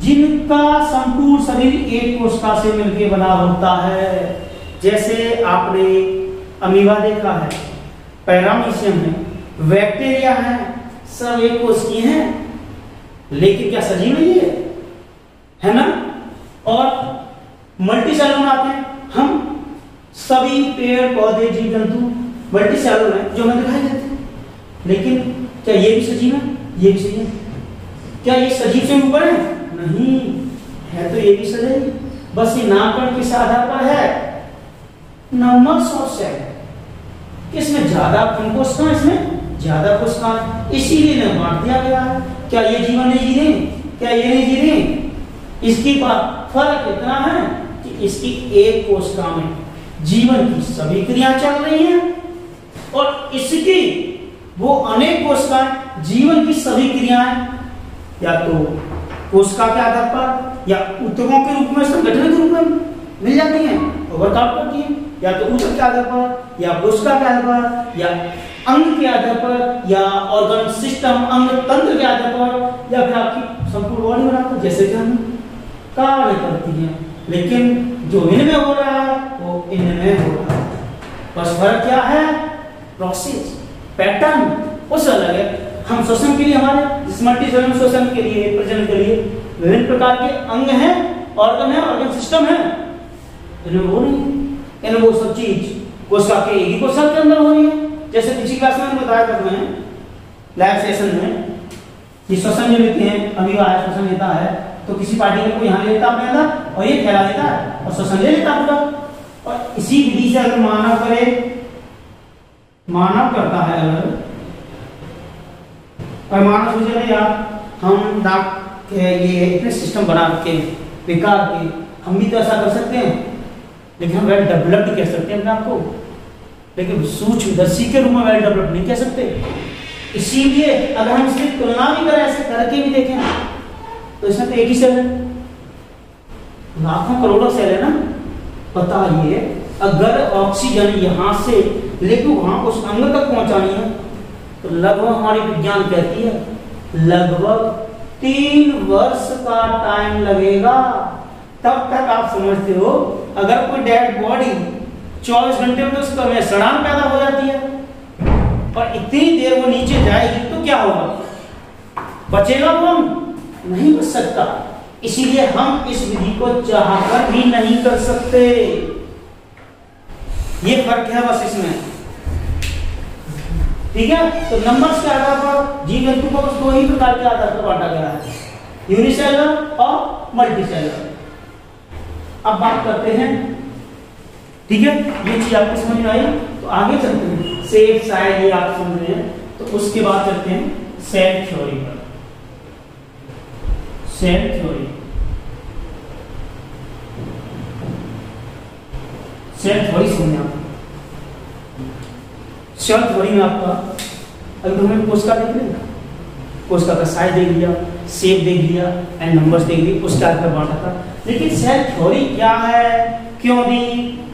A: जिनका संपूर्ण शरीर एक कोशिका से मिलकर बना होता है। जैसे आपने अमीबा देखा है, पैरामीशियम है, बैक्टीरिया है, सब एक कोशिकीय हैं, लेकिन क्या सजीव नहीं है ना। और मल्टीसेलुलर आते हैं, हम सभी पेड़ पौधे जीव जंतु मल्टीसेलुलर हैं जो हमें दिखाई देते हैं, लेकिन क्या ये भी सजीव है, ये भी सजीव है, क्या ये सजीव से ऊपर है, नहीं है, तो ये भी सजीव, बस ये नामकरण किस आधार पर है, नंबर्स ऑफ सेल, किसमें ज्यादा कोशिकाएं, इसमें ज्यादा कोशिकाएं, इसीलिए इन्हें बांट दिया गया है। क्या ये जीवन नहीं जी रहे, क्या ये नहीं जी रहे, इसकी बात फर्क इतना है कि इसकी एक कोशिका में जीवन की सभी क्रियाएं चल रही हैं और इसकी वो अनेक कोशिकाएं जीवन की सभी क्रियाएं या तो कोशिका के आधार पर या ऊतकों के रूप में, संगठन के रूप में मिल जाती हैं और वर्कआउट करती हैं, या तो ऊतक के आधार पर या कोशिका के आधार पर या अंग के आधार पर या ऑर्गन सिस्टम अंग तंत्र के आधार पर या फिर आपकी संपूर्ण बॉडी बनाकर जैसे कि हम कार्य करती हैं। लेकिन जो इनमें हो रहा है वो इनमें हो रहा है, बस फर्क क्या है, प्रोसेस पैटर्न उस अलग है। हम श्वसन के लिए हमारे मल्टीसेलुलर श्वसन के लिए प्रजनन के लिए विभिन्न प्रकार के अंग हैं, ऑर्गन है, ऑर्गन सिस्टम है, इनमें वो नहीं, इनमें वो सब चीज कोशिका के एक ही कोशिका के अंदर हो रही है। जैसे पिछली क्लास में बताया था तुम्हें लैब सेशन में कि श्वसन जो लेते हैं, अमीबा है श्वसन लेता है तो किसी पार्टिकल को यहाँ ले लेता अपने अंदर और ये फैला देता है और श्वसन ले लेता पूरा। और इसी विधि से अगर मानव करे, मानव करता है अगर, और मानव सोचे नहीं यार हम डाक ये इतने सिस्टम बना के बेकार के, हम भी तो ऐसा कर सकते हैं, लेकिन हम वेल डेवलप्ड कह सकते हैं अपने आपको, लेकिन सूक्ष्मदर्शी के रूप में वेल डेवलप्ड नहीं कह सकते। इसीलिए अगर हम इसकी तुलना भी करें, ऐसे करके भी देखें, तो इसमें तो एक ही सेल है, लाखों करोड़ों सेल है ना। बताइए अगर ऑक्सीजन यहाँ से लेकर वहां उस अंग तक पहुंचानी है तो लगभग हमारी विज्ञान कहती है लगभग 3 वर्ष का टाइम लगेगा। तब तक आप समझते हो अगर कोई डेड बॉडी 24 घंटे में उसका में सड़ान पैदा हो जाती है और इतनी देर वो नीचे जाएगी तो क्या होगा, बचेगा वो नहीं बच सकता। इसीलिए हम इस विधि को चाहकर भी नहीं कर सकते। ये फर्क है बस इसमें, ठीक है। तो नंबर्स के आधार पर जीव जंतु को दो ही प्रकार के आधार पर बांटा गया है, यूनिसेलुलर और मल्टीसेलुलर। अब बात करते हैं, ठीक है, ये चीज आपको समझ में आई। तो आगे चलते हैं, शेप साइज ये आप समझ रहे हैं, तो उसके बाद चलते हैं सेल थ्योरी पर। सेल थ्योरी, सेल थ्योरी समझे आप। सेल थ्योरी में आपका अभी तो हमें कोशिका देख लिया, कोशिका का साइज देख लिया, शेप देख लिया एंड नंबर्स देख लिए, उसके आधार पर बांटा था। लेकिन सेल थ्योरी क्या है, क्यों दी,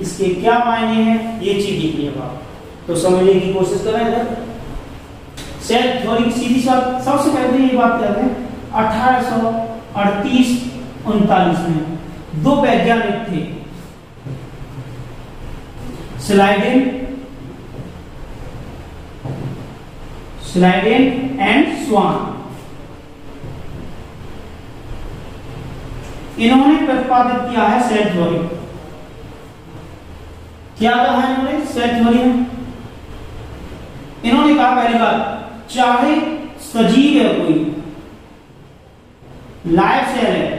A: इसके क्या मायने हैं, ये चीज देखनी है आप, तो समझने की कोशिश करें इधर। सेल थ्योरी की सीधी सबसे पहले ये बात करते हैं, 1838-39 में दो वैज्ञानिक थे, स्लाइडेन एंड स्वान। इन्होंने प्रतिपादित किया है सेल थ्योरी। क्या कहा है इन्होंने सेल थ्योरी में? इन्होंने कहा पहली बात, चाहे सजीव है कोई, लाइव सेल है,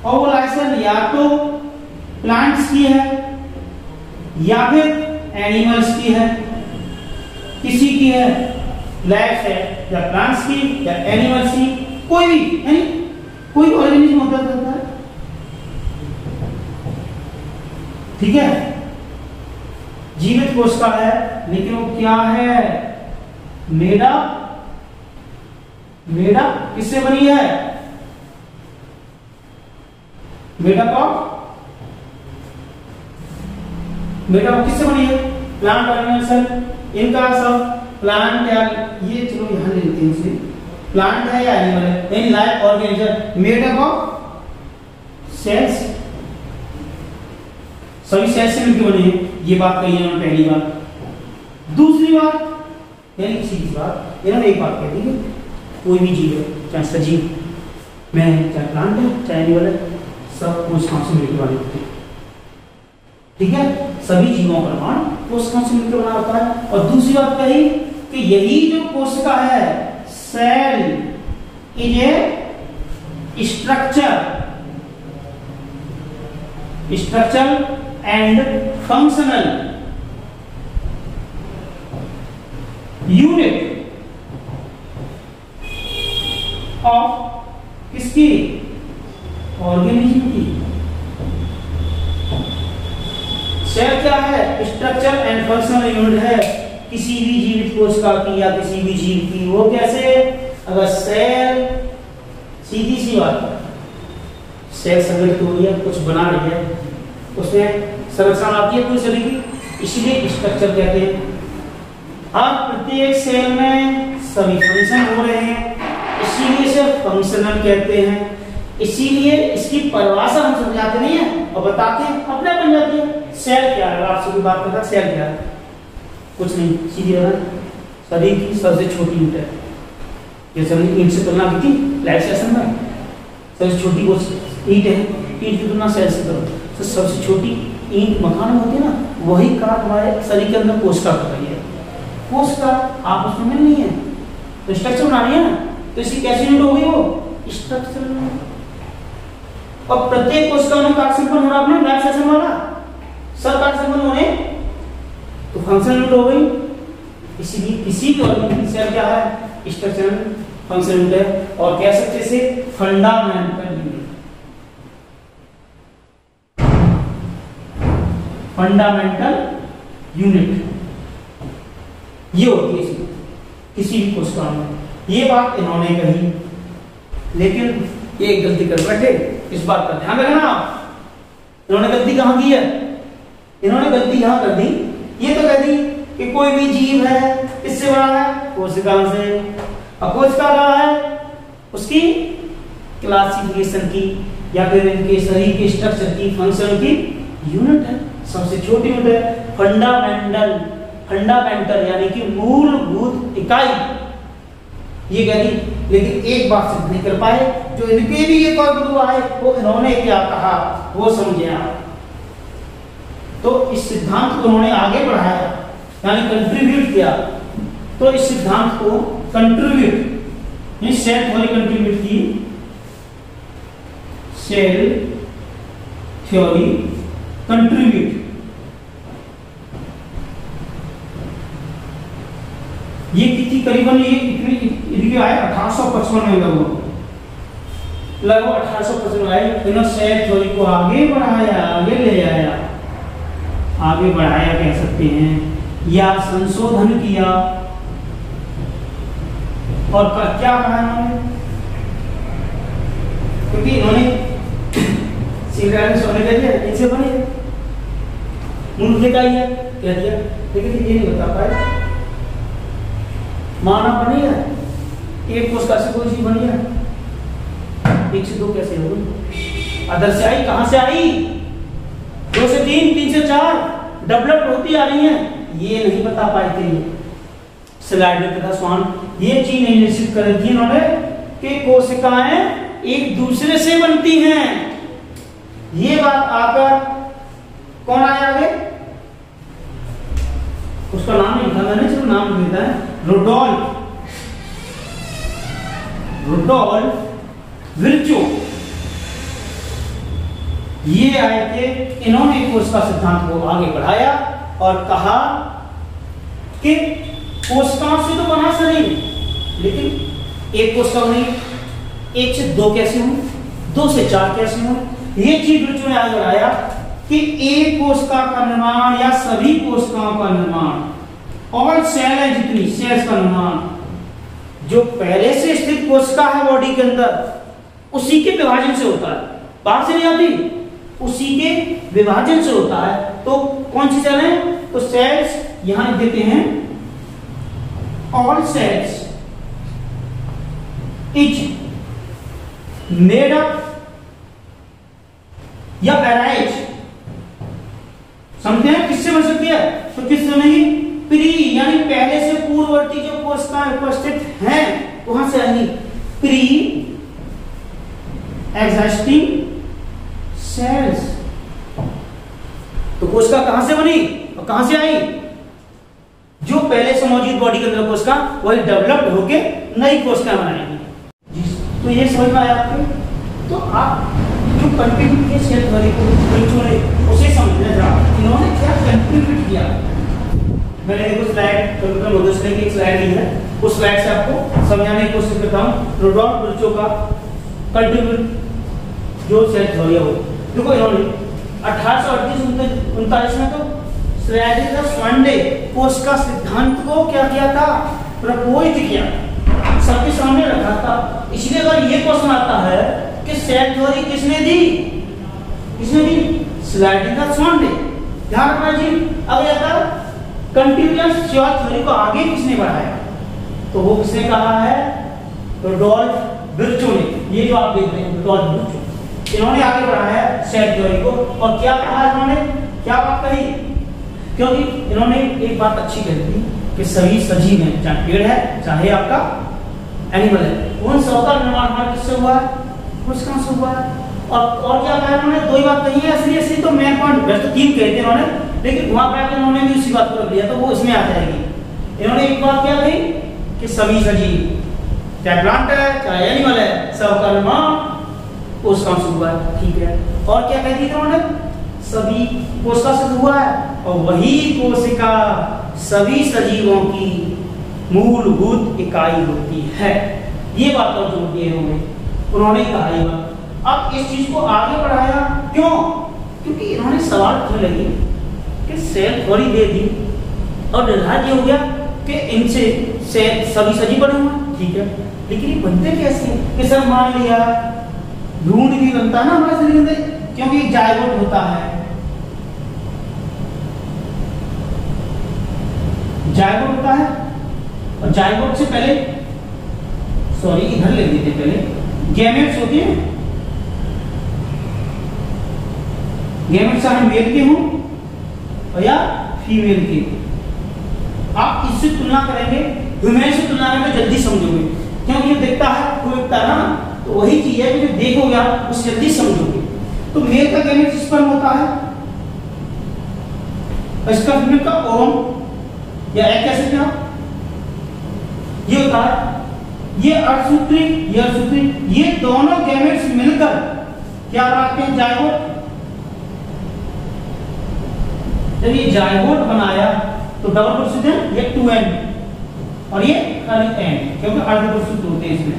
A: और वो लाइव सेल या तो प्लांट्स की है या फिर एनिमल्स की है, किसी की है लाइव सेल या प्लांट्स की या एनिमल्स की, कोई भी, यानी कोई ऑर्गेनिज्म होता रहता है, ठीक है, जीवित कोशिका है, लेकिन वो क्या है, मेड अप किससे बनी है, मेड अप किससे बनी है, प्लांट ऑर्गेनिज्म सेल। इनका सब प्लांट या ये, चलो यहां ले लेते हैं इसे, प्लांट है या एनिमल है, in life organism made up of cells, सभी सेल्स से मिलकर बने हैं, ये बात कही है उन्होंने पहली बात। दूसरी बात, यानी सीधी बात, इन्होंने एक बात कह दी है, कोई भी जीव है, चाहे सजीव में, चाहे प्लांट है, चाहे एनिमल है, सब कोशिकाओं से मिलकर बने होते हैं, ठीक है, सभी जीवों का निर्माण कोशिकाओं से मिलकर बना होता है। और दूसरी बात कही कि यही जो कोशिका है, cell is a structure and functional unit of किसकी, ऑर्गेनिज्म की। सेल क्या है, स्ट्रक्चर एंड फंक्शनल यूनिट है किसी भी जीवित कोशिका की या किसी भी जीव की। वो कैसे, अगर सेल, सीधी सी बात, सेल संगठित हो रही है, कुछ बना रही है, उसमें संरचना आती है पूरी शरीर की, इसीलिए स्ट्रक्चर कहते हैं। अब प्रत्येक सेल में सभी फंक्शन हो रहे हैं, इसीलिए इसे फंक्शनल कहते हैं। इसीलिए इसकी परिभाषा हम समझाते नहीं है और बताते हैं, अपने बन जाती है। सेल क्या है, आपसे कोई बात करता है, सेल क्या है, कुछ नहीं, सीधी शरीर की सबसे छोटी यूनिट है। जैसे हमने ईंट से तुलना की थी लाइफ सेशन में, सबसे छोटी वो ईंट है, ईंट की तुलना सेल से करो तो सबसे छोटी ईंट मकान में होती है ना, वही काट हमारे शरीर के अंदर कोशिका कर रही है। कोशिका आपस में नहीं है तो स्ट्रक्चर बना रही है ना, तो इसकी कैसी यूनिट हो गई, वो स्ट्रक्चर। और प्रत्येक कोशिका में कार्य संपन्न हो रहा, आपने लाइफ सेशन वाला सब कार्य संपन्न होने तो फंक्शन यूनिट हो गई। इसीलिए किसी भी ऑर्गेनिज्म सेल क्या है, स्ट्रक्चर फंक्शन यूनिट है, और कह सकते इसे फंडामेंटल यूनिट। फंडामेंटल यूनिट ये होती है किसी भी कोशिका में। ये बात इन्होंने कही, लेकिन ये गलती कर बैठे, इस बात का ध्यान रखना आप। इन्होंने गलती कहां की है, इन्होंने गलती यहां कर दी, ये तो कह दी कि कोई भी जीव है, इससे बड़ा है कोशिका से, और कोशिका कहाँ है, उसकी क्लासिफिकेशन की या फिर इनके शरीर के स्ट्रक्चर की, फंक्शन की यूनिट है, सबसे छोटी यूनिट है। फंडामेंटल यानी कि मूलभूत इकाई, ये कह दी। लेकिन एक बात सिद्ध नहीं कर पाए, जो इनके भी एक और गुरु आए, वो इन्होंने क्या कहा वो समझे आप। तो इस सिद्धांत को उन्होंने आगे बढ़ाया, यानी कंट्रीब्यूट किया। तो इस सिद्धांत को कंट्रीब्यूट, सेल थ्योरी कंट्रीब्यूट की, सेल थ्योरी कंट्रीब्यूट। ये कितनी करीबन ये इतनी आए 1855 में लगभग 1855 आए। इन्होंने सेल थ्योरी को आगे बढ़ाया, आगे ले आया, आगे बढ़ाया कह सकते हैं, या संशोधन किया। और क्या कहा इन्होंने, क्योंकि इन्होंने सोने कह दिया इनसे बने मूल लिखा ही है कह दिया, लेकिन ये नहीं बता पाए माना बनी है एक कोशिका से कोई चीज बनी है, एक से दो कैसे होगी, अदर से आई, कहां से आई, 2 से 3, 3 से 4 डेवलप होती आ रही है, ये नहीं बता पाए थे। स्लाइडर तथा स्वान ये चीज नहीं निश्चित कर दी इन्होंने कि कोशिकाएं एक दूसरे से बनती हैं। ये बात आकर कौन आया आगे, उसका नाम नहीं लिखा मैंने, सिर्फ नाम लिखा है, रुडोल्फ विर्चो। ये आए थे, इन्होंने कोशिका सिद्धांत को आगे बढ़ाया और कहा कि कोशिकाओं से तो बना शरीर, लेकिन एक कोशिका नहीं, 1 से 2 कैसे हो, 2 से 4 कैसे हो। ये चीज विर्चो ने आगे बढ़ाया कि एक कोशिका का निर्माण या सभी कोशिकाओं का निर्माण, ऑल सेल है जितनी सेल्स का निर्माण, जो पहले से स्थित कोशिका है बॉडी के अंदर उसी के विभाजन से होता है, बाहर से नहीं आती, उसी के विभाजन से होता है। तो कौन सी सेल है, तो सेल्स यहां देते हैं, all cells is made up या अराइज, समझते हैं किससे बन सकती है, तो किससे नहीं, प्री यानी पहले से पूर्ववर्ती जो कोशिकाएं उपस्थित हैं वहां से आएंगी, प्री एग्जिस्टिंग सेल्स। तो कोशिका कहां से बनी और कहां से आई, जो पहले से मौजूद बॉडी के अंदर कोशिका वही डेवलप्ड होके नई कोशिका बनाएंगी। तो ये समझ में आया आपको। तो आप जो कंट्रीब्यूट किया सेल थ्योरी को ने उसे समझना जा, इन्होंने क्या कंट्रीब्यूट किया। मैंने देखो स्लाइड कंप्यूटर मॉडल की एक स्लाइड ली है, उस स्लाइड से आपको समझाने की कोशिश करता हूं। रुडोल्फ विर्चो का कंट्रीब्यूट जो सेल थ्योरी हो, देखो इन्होंने 1838-39 में तो स्लाइडर स्वांडे कोशिका सिद्धांत को क्या किया था, प्रपोज किया, सबके सामने रखा था। इसलिए अगर ये क्वेश्चन आता है कि सेल थ्योरी किसने दी, किसने दी, स्लाइडर स्वांडे, ध्यान रखना जी। अब आता कंटीन्यूअस सेल थ्योरी को आगे किसने बढ़ाया, तो वो किसने कहा है, रुडोल्फ विर्चो ने। ये जो आप देख रहे हैं रुडोल्फ विर्चो, इन्होंने आगे बढ़ाया सेल थ्योरी को। और क्या कहा इन्होंने, क्या बात कही, क्योंकि इन्होंने एक बात अच्छी कही थी कि सभी सजीव हैं, चाहे पेड़ है चाहे आपका एनिमल है, उन सब का निर्माण हमारा किससे हुआ है, कोशिकाओं से हुआ है। और क्या कहा इन्होंने, दो ही बात कही है, इसलिए इसलिए तो मेन पॉइंट, वैसे तो 3 कहते इन्होंने, लेकिन वहां पर इन्होंने भी उसी बात को रख दिया, तो वो इसमें आ जाएगी। इन्होंने एक बात क्या कही कि सभी सजीव, चाहे प्लांट है चाहे एनिमल है, सबका निर्माण कोशिकाओं से हुआ है, ठीक है। और क्या कहती थी उन्होंने, सभी कोशिका से हुआ है, और वही कोशिका सभी सजीवों की मूलभूत इकाई होती है। ये बात और जोड़ दिए उन्होंने कहा ये बात। अब इस चीज को आगे बढ़ाया, क्यों, क्योंकि इन्होंने सवाल क्यों लगी कि सेल थ्योरी दे दी और निर्धारित हो गया कि इनसे सेल सभी सजीव बने हुए, ठीक है, लेकिन ये बनते कैसे, कि सर मान लिया भ्रूण भी बनता है ना हमारे शरीर में, क्योंकि जायगोट होता है, जायगोट होता है, और जायगोट से पहले, सॉरी इधर ले लेते पहले, गैमेट्स होते हैं, गैमेट्स चाहे मेल के हों या फीमेल के। आप इससे तुलना करेंगे, ह्यूमन से तुलना करेंगे जल्दी समझोगे, क्योंकि जो दिखता है वो दिखता है ना, तो वही चीज है कि जो देखोगे आप उससे जल्दी समझोगे। तो मेल का गैमेट स्पर्म होता है, इसका फीमेल का ओवम या एग कह सकते हैं आप, ये होता है, ये अर्धसूत्री, ये अर्धसूत्री, ये दोनों गैमेट्स मिलकर क्या बनाते हैं, जायगोट। जब ये जायगोट बनाया तो डबल प्रस्तुत है, ये 2n और ये खाली n, क्योंकि अर्ध प्रस्तुत होते हैं इसमें,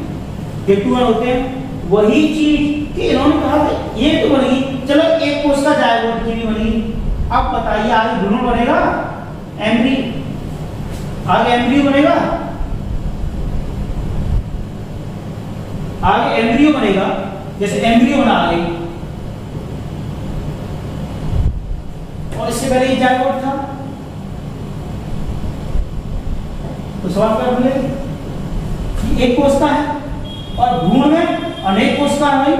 A: ये 2n होते हैं। वही चीज कि इन्होंने कहा था ये तो बनेगी, चलो एक कोष का जायगोट की भी बनेगी। अब बताइए आगे भ्रूण बनेगा, एम्ब्री, आगे एम्ब्रियो बनेगा, आगे एम्ब्रियो बनेगा, जैसे एम्ब्रियो बना आगे, और इससे पहले ये जायगोट था। तो सवाल कर बोले एक कोष का है और भ्रूण में अनेक कोशिका है भाई,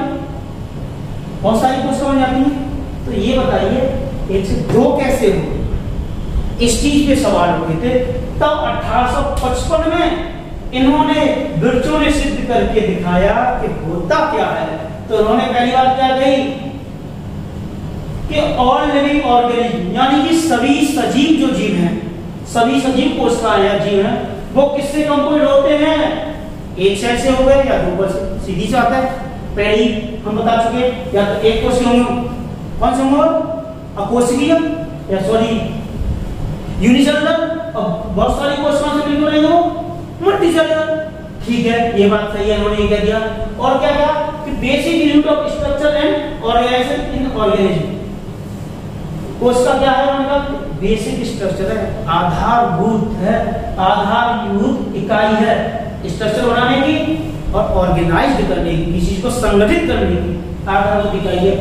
A: बहुत सारी कोशिका बन जाती हैं। तो ये बताइए 1 से 2 कैसे हो, इस चीज पे सवाल उठे थे। तब 1855 में इन्होंने बिरचों ने सिद्ध करके दिखाया कि होता क्या है। तो इन्होंने पहली बात क्या कही कि ऑल लिविंग ऑर्गेनिज्म, यानी कि सभी सजीव जो जीव हैं, सभी सजीव कोशिकाएं या जीव हैं, वो किससे कंपोज होते हैं, एक सेल से हो गए या 2 पर से, सीधी से आता है। पहली हम बता चुके, या तो एक कोशिकीय होंगे, कौन से होंगे, अकोशिकीय या सॉरी यूनिसेलुलर, और बहुत सारी कोशिकाओं से मिलकर रहेंगे वो मल्टीसेलुलर। ठीक है, ये बात सही है, इन्होंने ये कह दिया। और क्या कहा कि basic unit of structure and organisation in organism, कोशिका क्या है, उनका बेसिक स्ट्रक्चर है, आधारभूत है, आधारभूत इकाई है स्ट्रक्चर बनाने की और ऑर्गेनाइज्ड करने की, किसी चीज को संगठित करने की आधारभूत इकाई है।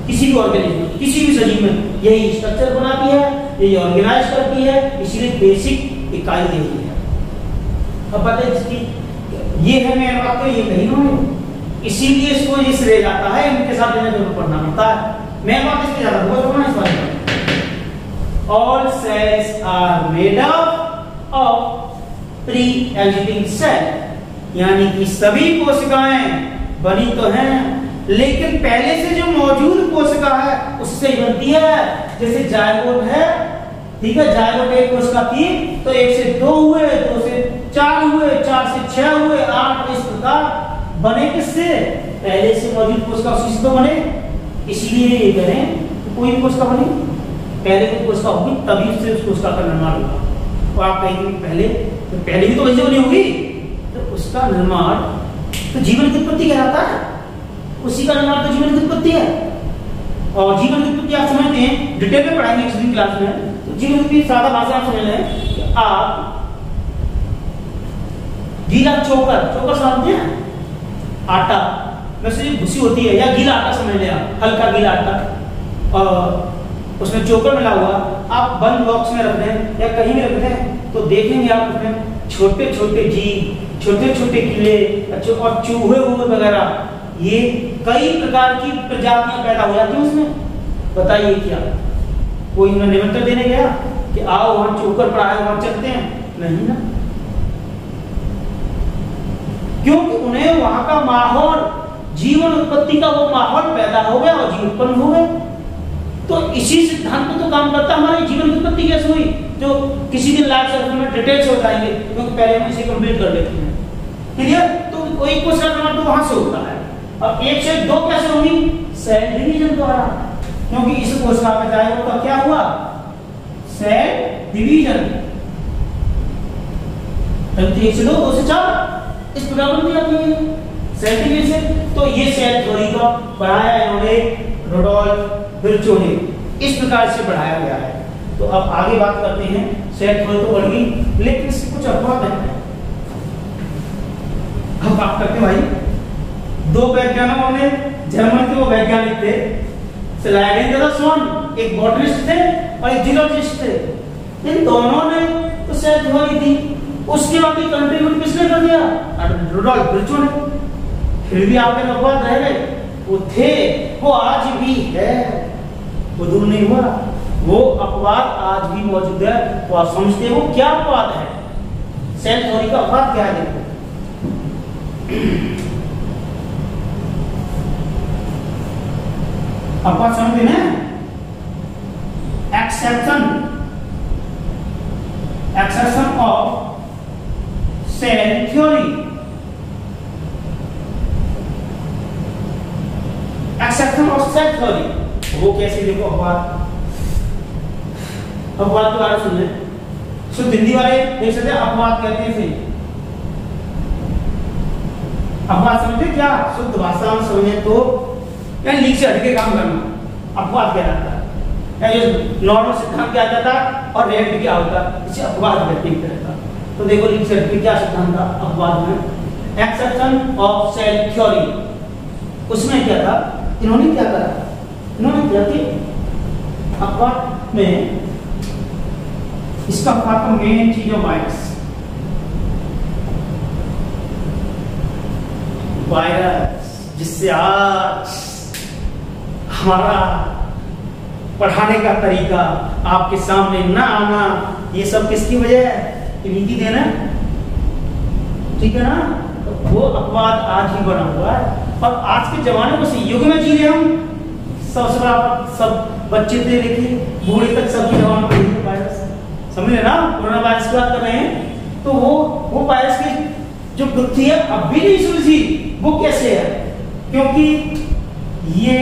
A: किसी भी ऑर्गेनिज्म, किसी भी सजीव में यही स्ट्रक्चर बनाती है, यही ऑर्गेनाइज करती है, इसीलिए बेसिक इकाई यही है। अब पता है इसकी ये है, मैं बात तो ये नहीं हूं, इसीलिए इसको ये श्रेय जाता है, इनके साथ इन्हें दोनों पढ़ना पड़ता है। मैं बात इसके ज्यादा बोल इस बारे में। All cells are made up of pre existing cell, यानी कि सभी कोशिकाएं बनी तो हैं, लेकिन पहले से जो मौजूद कोशिका है उससे बनती है। जैसे जायगोट है, ठीक है, जायगोट एक कोशिका थी तो 1 से 2 हुए, 2 से 4 हुए, 4 से 6 हुए, 8, इस प्रकार बने किससे, पहले से मौजूद कोशिका उसी से तो बने। इसलिए ये करें तो कोई भी कोशिका बनी, पहले की कोशिका होगी तभी से उस कोशिका का निर्माण होगा। तो आप कहेंगे पहले तो पहले भी तो वैसे बनी होगी, तो उसका निर्माण तो जीवन की उत्पत्ति कहलाता है, उसी का निर्माण तो जीवन की उत्पत्ति है। और जीवन की उत्पत्ति आप समझते हैं, डिटेल में पढ़ाएंगे नेक्स्ट क्लास में। तो जीवन की सादा भाषा आप समझ लें कि आप गीला चोकर समझते हैं, आटा वैसे भूसी होती है, या गीला आटा समझ लें आप, हल्का गीला आटा और उसमें चोकर मिला हुआ, आप बंद बॉक्स में रख दें या कहीं भी रख दें तो देखेंगे आप उसमें छोटे छोटे जीव, छोटे छोटे कीड़े और चूहे वगैरह, ये कई प्रकार की प्रजातियां पैदा हो जाती हैं उसमें। बताइए क्या कोई उन्हें निमंत्रण देने गया कि आओ वहां चोकर पड़ा है वहां चलते हैं, नहीं ना, क्योंकि उन्हें वहां का माहौल, जीवन उत्पत्ति का वो माहौल पैदा हो गया और जीव उत्पन्न हो गए। तो इसी सिद्धांत पर तो काम करता है हमारी जीवन की उत्पत्ति कैसे हुई, जो किसी दिन लाइव सेशन में डिटेल से बताएंगे, क्योंकि पहले हम इसे कंप्लीट कर लेते हैं। क्लियर? तो कोई कोशिका निर्माण तो वहां से होता है। अब 1 से 2 कैसे होगी, सेल डिवीजन द्वारा, क्योंकि इस कोशिका में जाएगा तो क्या हुआ, सेल डिवीजन। 1 से 2, 2 से 4 इस प्रकार बनती जाती है सेल डिवीजन। तो ये सेल थ्योरी को बढ़ाया इन्होंने रुडोल्फ विर्चो ने, इस प्रकार से बढ़ाया गया है। तो अब आगे बात करते हैं, सेल थ्योरी तो बढ़ गई, लेकिन इससे कुछ अपवाद है। हम बात करते भाई, 2 वैज्ञानिकों ने, जर्मन के वो वैज्ञानिक थे, एक बॉटनिस्ट थे और एक जियोलॉजिस्ट थे। इन दोनों ने तो सेल थ्योरी दी, उसके बाद कंट्रीब्यूट किसने कर दिया, रुडोल्फ विर्चो ने। फिर भी आपके अपवाद रह गए, वो थे, वो आज भी है, वो दूर नहीं हुआ, वो अपवाद आज भी मौजूद है। तो आप समझते हैं वो क्या अपवाद है, सेल थ्योरी का अपवाद क्या है। अपवाद समझते हैं, एक्सेप्शन ऐसे देखो अपवाद, अपवाद के बारे में सुन ले। शुद्ध हिंदी वाले देख सकते हैं अपवाद कहते हैं इसे। अपवाद समझते क्या? शुद्ध भाषा में समझे तो यानी लीक से हटके काम करना अपवाद कहलाता है। या जो नॉर्मल सिद्धांत क्या आता था और रिएक्ट क्या होता है, इसे अपवाद कहते हैं। तो देखो लीक से हटके क्या सिद्धांत था अपवाद में, एक्सेप्शन ऑफ सेल थ्योरी। उसमें क्या था, इन्होंने क्या करा, इन्होंने क्या कि अपवाद में इसका अपवाद का मेन चीज है वायरस। वायरस जिससे आज हमारा पढ़ाने का तरीका आपके सामने ना आना, ये सब किसकी वजह है? इनकी देना, ठीक है ना। तो वो अपवाद आज ही बना हुआ है और आज के जमाने को उसी युग में जी रहे हम। सब बच्चे से लेके बूढ़े तक सबकी जवान पड़ी है वायरस, समझ रहे ना। कोरोना वायरस की बात कर रहे हैं तो वो वायरस की जो गुत्थी है अब भी नहीं सुलझी। वो कैसे है? क्योंकि ये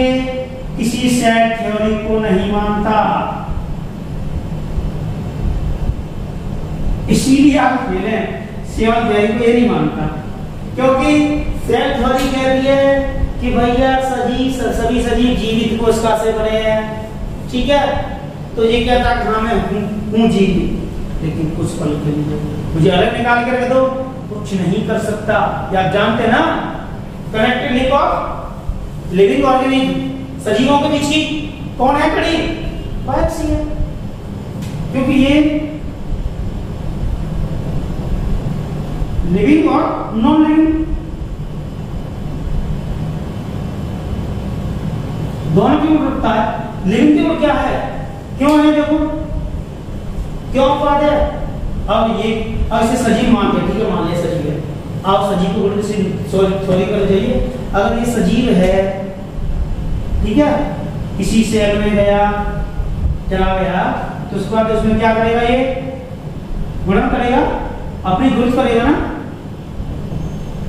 A: किसी सेल थ्योरी को नहीं मानता, इसीलिए आप खेले सेल थ्योरी को ये नहीं मानता। क्योंकि सेल थ्योरी कहती है कि भैया सभी सजीव जीवित कोशिका से बने हैं, ठीक है। तो ये कहता है हाँ मैं हूँ जीवित, लेकिन कुछ पल के लिए मुझे अलग निकाल कर रख दो, कुछ नहीं कर सकता। आप जानते ना connected link of living organism, सजीवों के बीच की कौन है कड़ी? वायरस ही है। क्योंकि ये लिविंग और नॉन लिविंग दोनों की ओर रखता है। लिविंग की ओर क्या है, क्यों है, देखो क्यों बात है। अब इसे सजीव मान के, ठीक है, मान लिया सजीव है। आप सजीव को उल्टे से सॉरी कर जाइए। अगर ये सजीव है, ठीक है, किसी सेल में गया, चला गया, तो उसके बाद उसमें क्या करेगा? ये गुणन करेगा, अपनी ग्रोथ करेगा ना,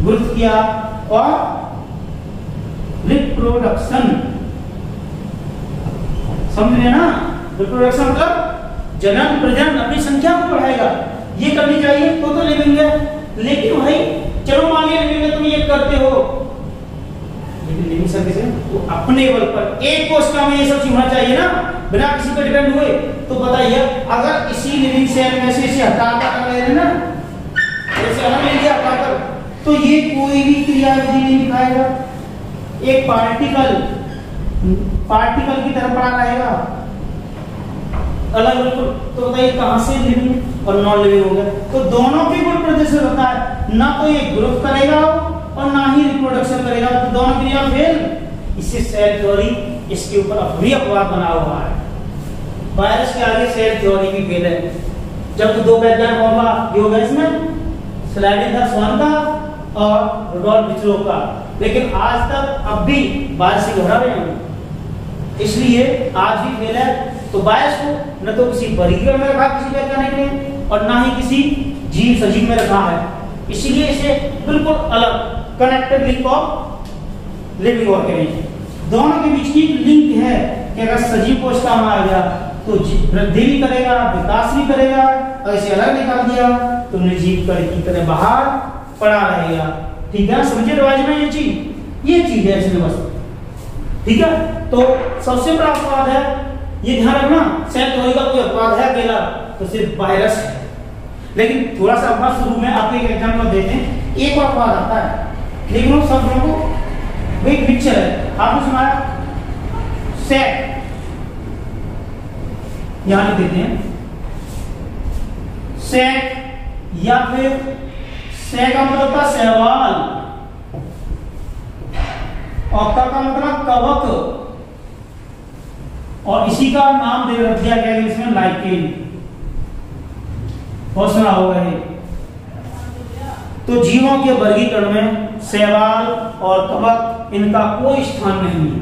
A: ग्रोथ किया और रिप्रोडक्शन, समझ रहे ना। रिप्रोडक्शन मतलब जनन प्रजनन, अपनी संख्या को बढ़ाएगा, ये करनी चाहिए तो लिविंग है। लेकिन भाई चलो मान लिया लिविंग है, तुम ये करते हो, लेकिन लिविंग सर्विस है तो अपने बल पर एक कोशिका में ये सब चीज होना चाहिए ना, बिना किसी पर डिपेंड हुए। तो बताइए अगर इसी लिविंग सेल में से इसे हटाकर कर रहे ना, जैसे अलग ले लिया हटाकर, तो ये कोई भी क्रियाविधि नहीं दिखाएगा। एक पार्टिकल की तरह पड़ा रहेगा अलग बिल्कुल। तो बताइए कहां से लिविंग और नॉन लिविंग हो गया? तो दोनों के गुण प्रदर्शन होता है, ना तो ये ग्रोथ करेगा और ना ही रिप्रोडक्शन करेगा, तो दोनों क्रिया फेल। इससे सेल थ्योरी इसके ऊपर अभी अपवाद बना हुआ है। वायरस के आगे सेल थ्योरी भी फेल है। जब दो वैज्ञानिक होगा ये होगा इसमें स्लाइडेन स्वान का और रुडोल्फ विचलो का, लेकिन आज तक अब भी वायरस से घबरा रहे हैं, इसलिए आज भी फेल है। तो वायरस को न तो किसी वर्गीकरण में रखा किसी वैज्ञानिक ने और ना ही किसी जीव सजीव में रखा है, इसीलिए इसे बिल्कुल अलग connected link of living organism, दोनों के बीच की लिंक है कि अगर सजीव कोशिका में आ गया तो वृद्धि भी करेगा, विकास भी करेगा, और इसे अलग निकाल दिया तो निर्जीव कण की तरह बाहर पड़ा रहेगा। ठीक है, समझिए रिवाज में ये चीज है इसमें बस, ठीक है। तो सबसे बड़ा अपवाद है, ये ध्यान रखना, सेल थ्योरी का कोई अपवाद है अकेला तो सिर्फ वायरस है। लेकिन थोड़ा सा अपवाद शुरू में आपको एक एग्जांपल देते हैं, एक और अपवाद आता है, लेकिन वो सब लोगों को एक पिक्चर है, आपने सुना है सेक, यहां लिख देते हैं सेक, या फिर सेक का मतलब था सहवाल, और का मतलब कवक, और इसी का नाम दे दिया गया इसमें लाइकेन, बहुत सुना होगा ये। तो जीवों के वर्गीकरण में शैवाल और कवक इनका कोई स्थान नहीं है,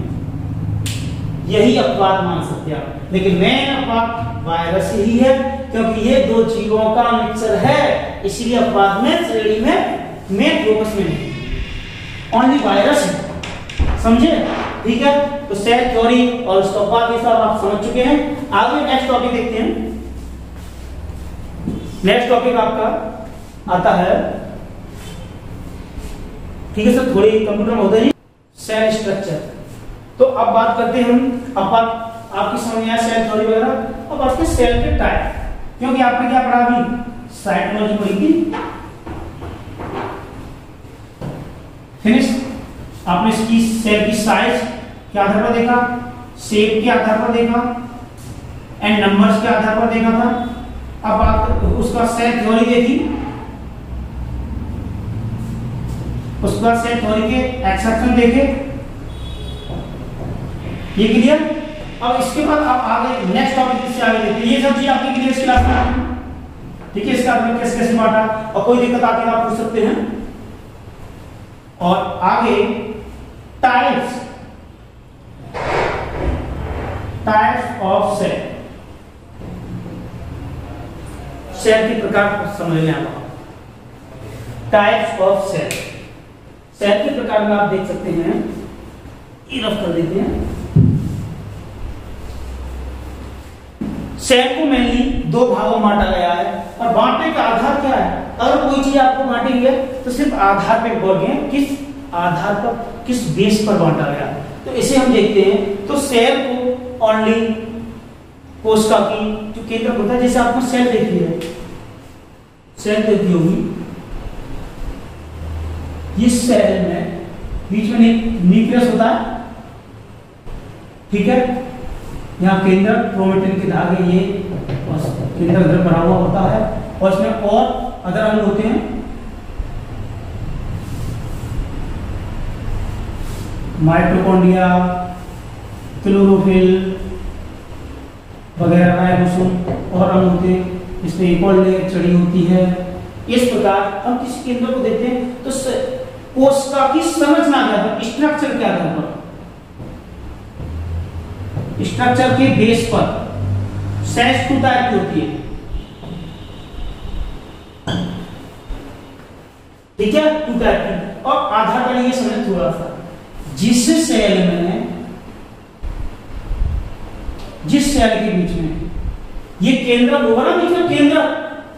A: यही अपवाद मान सकते हैं। लेकिन मेन अपवाद वायरस ही है, क्योंकि ये दो जीवों का मिक्सचर है, इसलिए अपवाद में श्रेणी में मेन फोकस में नहीं, ओनली वायरस है, समझे। ठीक है, तो सेल थ्योरी और उसका बात ये सब आप समझ चुके हैं। आगे नेक्स्ट टॉपिक देखते हैं। नेक्स्ट टॉपिक आपका आता है, ठीक है सर, थोड़ी कंप्यूटर में होता है सेल स्ट्रक्चर। तो अब बात करते हैं हम, अब आपकी समझ में आया सेल थ्योरी वगैरह। अब बात करते हैं सेल के टाइप, क्योंकि आपने क्या पढ़ा अभी, साइटोलॉजी पढ़ी थी, फिनिश। आपने इसकी सेल की साइज के आधार पर देखा, शेप के आधार पर देखा एंड नंबर्स के आधार पर देखा था। अब आप उसका सेल थ्योरी देखी, उसका सेल थ्योरी के एक्सेप्शन देखे, ये क्लियर। अब इसके बाद आप आगे नेक्स्ट टॉपिक से आगे देखते हैं। ये सब चीज आपकी क्लियर इस क्लास में, ठीक है। इसका आपने कैसे कैसे बांटा और कोई दिक्कत आती है आप पूछ सकते हैं। और आगे टाइप्स ऑफ सेल, सेल के प्रकार समझ लें आप। टाइप्स ऑफ सेल, सेल के प्रकार में आप देख सकते हैं, ये रफ कर देते हैं। सेल को मेनली दो भागों में बांटा गया है, और बांटने का आधार क्या है। अगर कोई चीज आपको बांटी है तो सिर्फ आधार पे बोल गए, किस आधार पर, किस बेस पर बांटा गया। तो इसे हम देखते हैं। तो सेल को ओनली कोशिका की जो केंद्र होता है, जैसे आपने सेल देखी है, सेल देखी होगी, ये सेल में बीच में न्यूक्लियस होता है, ठीक है। यहाँ केंद्र क्रोमेटिन के धागे, ये केंद्र अंदर बना हुआ होता है, और इसमें और अदर अंग होते हैं, माइटोकॉन्ड्रिया, क्लोरोफिल वगैरह, राइबोसोम और अंग होते हैं। इसमें एक और लेयर चढ़ी होती है। इस प्रकार हम किसी केंद्र को देखते हैं तो कोशिका की संरचना क्या है, स्ट्रक्चर क्या है, स्ट्रक्चर के बेस पर सेल्स टू टाइप की होती है, ठीक है, टू टाइप की। और आधार पर ये समझ थोड़ा सा, जिस सेल के बीच में ये केंद्र होगा ना, बीच में केंद्र,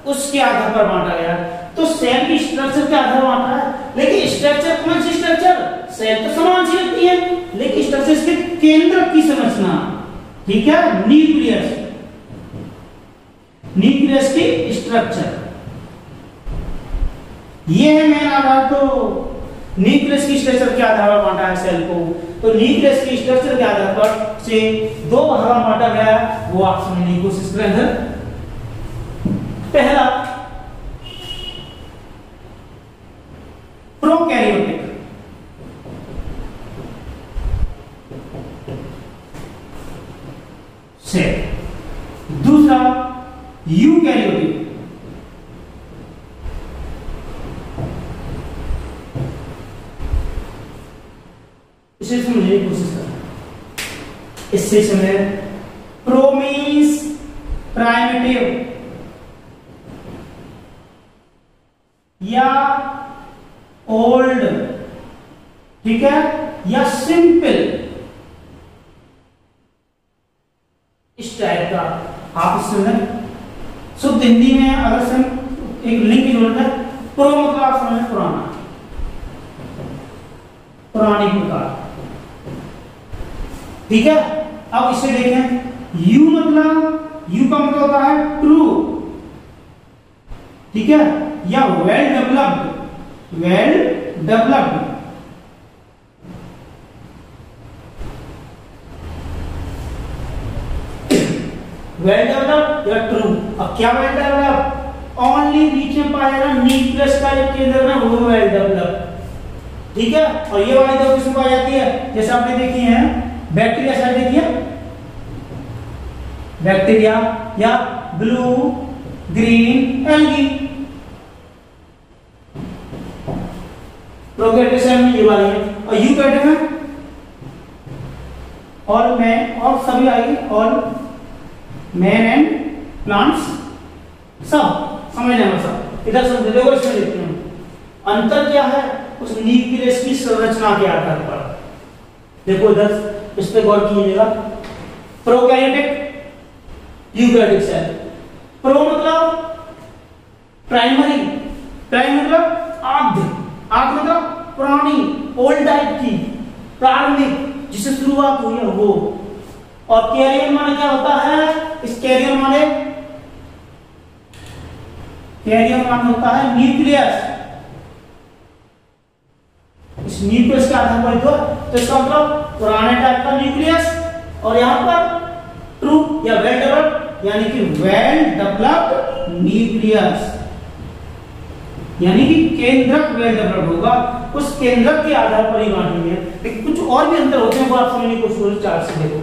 A: उसके आधार पर बांटा गया। तो सेल की स्ट्रक्चर के आधार पर बांटा है, लेकिन स्ट्रक्चर कौन सी स्ट्रक्चर, सेल तो समान सी लगती है, लेकिन स्ट्रक्चर इसके केंद्र की संरचना, ठीक है, न्यूक्लियस की स्ट्रक्चर, ये है मेन आधार। तो न्यूक्लियस की स्ट्रक्चर के आधार पर बांटा है सेल को। तो न्यूक्लियस की स्ट्रक्चर के आधार पर से दो भागों में बांटा गया, वो आप समझने की कोशिश करें। पहला प्रोकैरियोटिक, सेल, दूसरा यूकैरियोटिक। इसे समझने की कोशिश करें। इससे समझे प्रो मीन्स प्राइमिटिव या ओल्ड, ठीक है, या सिंपल, इस टाइप का आप इससे शुद्ध हिंदी में अगर से एक लिंक की जरूरत है। प्रो मतलब आप समझ पुराना, पुरानी प्रकार, ठीक है। अब इसे देखें, यू मतलब, यू का मतलब होता है ट्रू, ठीक है, या well developed, well developed, well developed या ट्रू। अब क्या वेल डेवलप्ड, ओनली बीच में पाया जाएगा न्यूक्लियस का एक केंद्र में, वो वेल डेवलप्ड, ठीक है। और ये वाली दो किसमें पाई जाती है, जैसे आपने देखी है बैक्टीरिया सेल देखी है, बैक्टीरिया या blue green algae, prokaryotic cell में ये वाली है। और यूकैरियोटिक में और मैं और सभी आएगी, और मैन एंड प्लांट्स सब समझ लेना, सब इधर समझ देखो। इसमें देखते हैं अंतर क्या है उस न्यूक्लियस की संरचना के आधार पर, देखो इधर इस पे गौर कीजिएगा, प्रोकैरियोटिक, यूकैरियोटिक सेल। प्रो मतलब प्राइमरी, प्राइमरी मतलब आद्य, आद्य मतलब पुरानी, ओल्ड टाइप की, प्रारंभिक, जिससे शुरुआत हुई है वो। और कैरियर माने क्या होता है, इस कैरियर माने, कैरियर माने होता है न्यूक्लियस, इस न्यूक्लियस के आधार पर जो, तो इसका मतलब पुराने टाइप का न्यूक्लियस, और यहां पर ट्रू या वेल डेवलप्ड, यानी कि वेल डेवलप्ड न्यूक्लियस, यानी कि केंद्रक वेल डेवलप्ड होगा, उस केंद्रक के आधार पर ही बांटेंगे। लेकिन कुछ और भी अंतर होते हैं, वो आप समझने की कोशिश करो चार्ट से। देखो